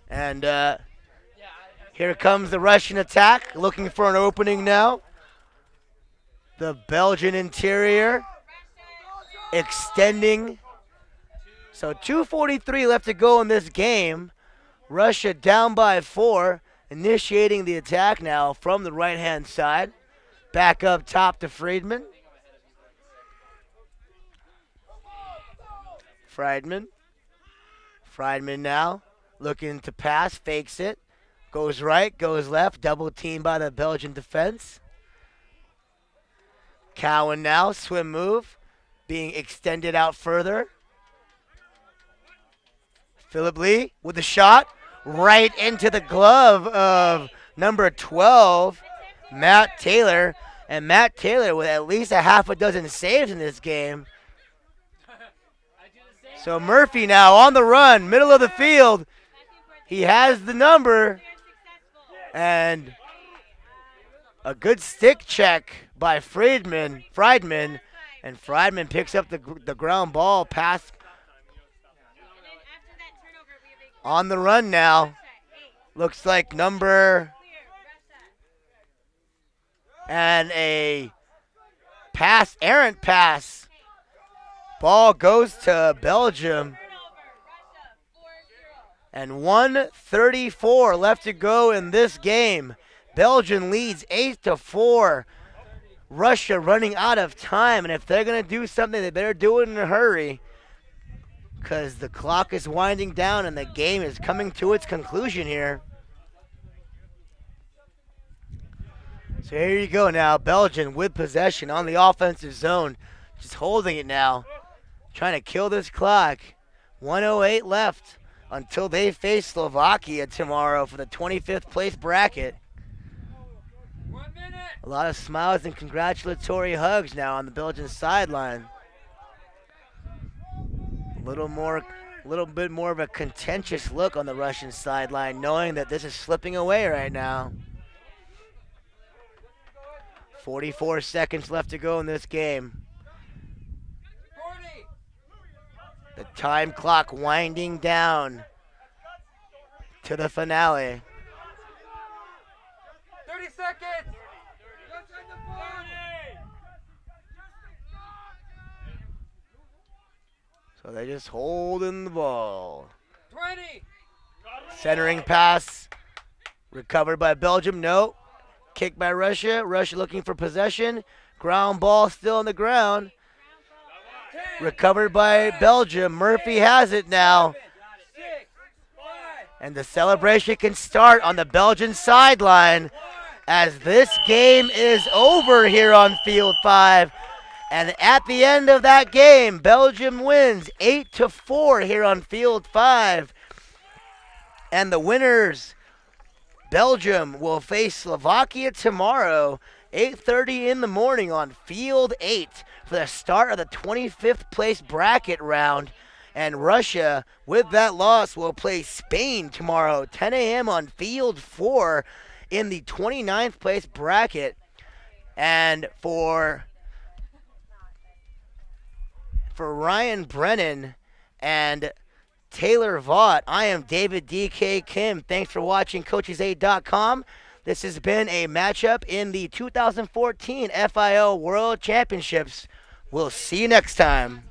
And here comes the Russian attack, looking for an opening now. The Belgian interior extending. So 2:43 left to go in this game. Russia down by 4, initiating the attack now from the right-hand side. Back up top to Friedman. Friedman now looking to pass, fakes it. Goes right, goes left, double team by the Belgian defense. Cowan now, swim move, being extended out further. Philip Lee with a shot, right into the glove of number 12, Matt Taylor. And Matt Taylor with at least a half a dozen saves in this game. So Murphy now on the run, middle of the field. He has the number. And a good stick check by Friedman. And Friedman picks up the ground ball pass. On the run now. Looks like number. And a pass, errant pass. Ball goes to Belgium. And 1:34 left to go in this game. Belgium leads 8-4. Russia running out of time. And if they're going to do something, they better do it in a hurry. Because the clock is winding down and the game is coming to its conclusion here. So here you go now. Belgium with possession on the offensive zone. Just holding it now. Trying to kill this clock. 1:08 left until they face Slovakia tomorrow for the 25th place bracket. 1 minute. A lot of smiles and congratulatory hugs now on the Belgian sideline. A little bit more of a contentious look on the Russian sideline, knowing that this is slipping away right now. 44 seconds left to go in this game. 40. The time clock winding down to the finale. 30 seconds. So they just holding the ball. 20. Centering pass. Recovered by Belgium. No. Kicked by Russia. Russia looking for possession. Ground ball still on the ground. 10. Recovered by Belgium. Murphy has it now. 6. 5. And the celebration can start on the Belgian sideline as this game is over here on Field 5. And at the end of that game, Belgium wins 8-4 here on Field 5. And the winners, Belgium, will face Slovakia tomorrow, 8:30 in the morning on Field 8 for the start of the 25th place bracket round. And Russia, with that loss, will play Spain tomorrow, 10 a.m. on Field 4 in the 29th place bracket. And for Ryan Brennan and Taylor Vaught, I am David D.K. Kim. Thanks for watching CoachesAid.com. This has been a matchup in the 2014 FIO World Championships. We'll see you next time.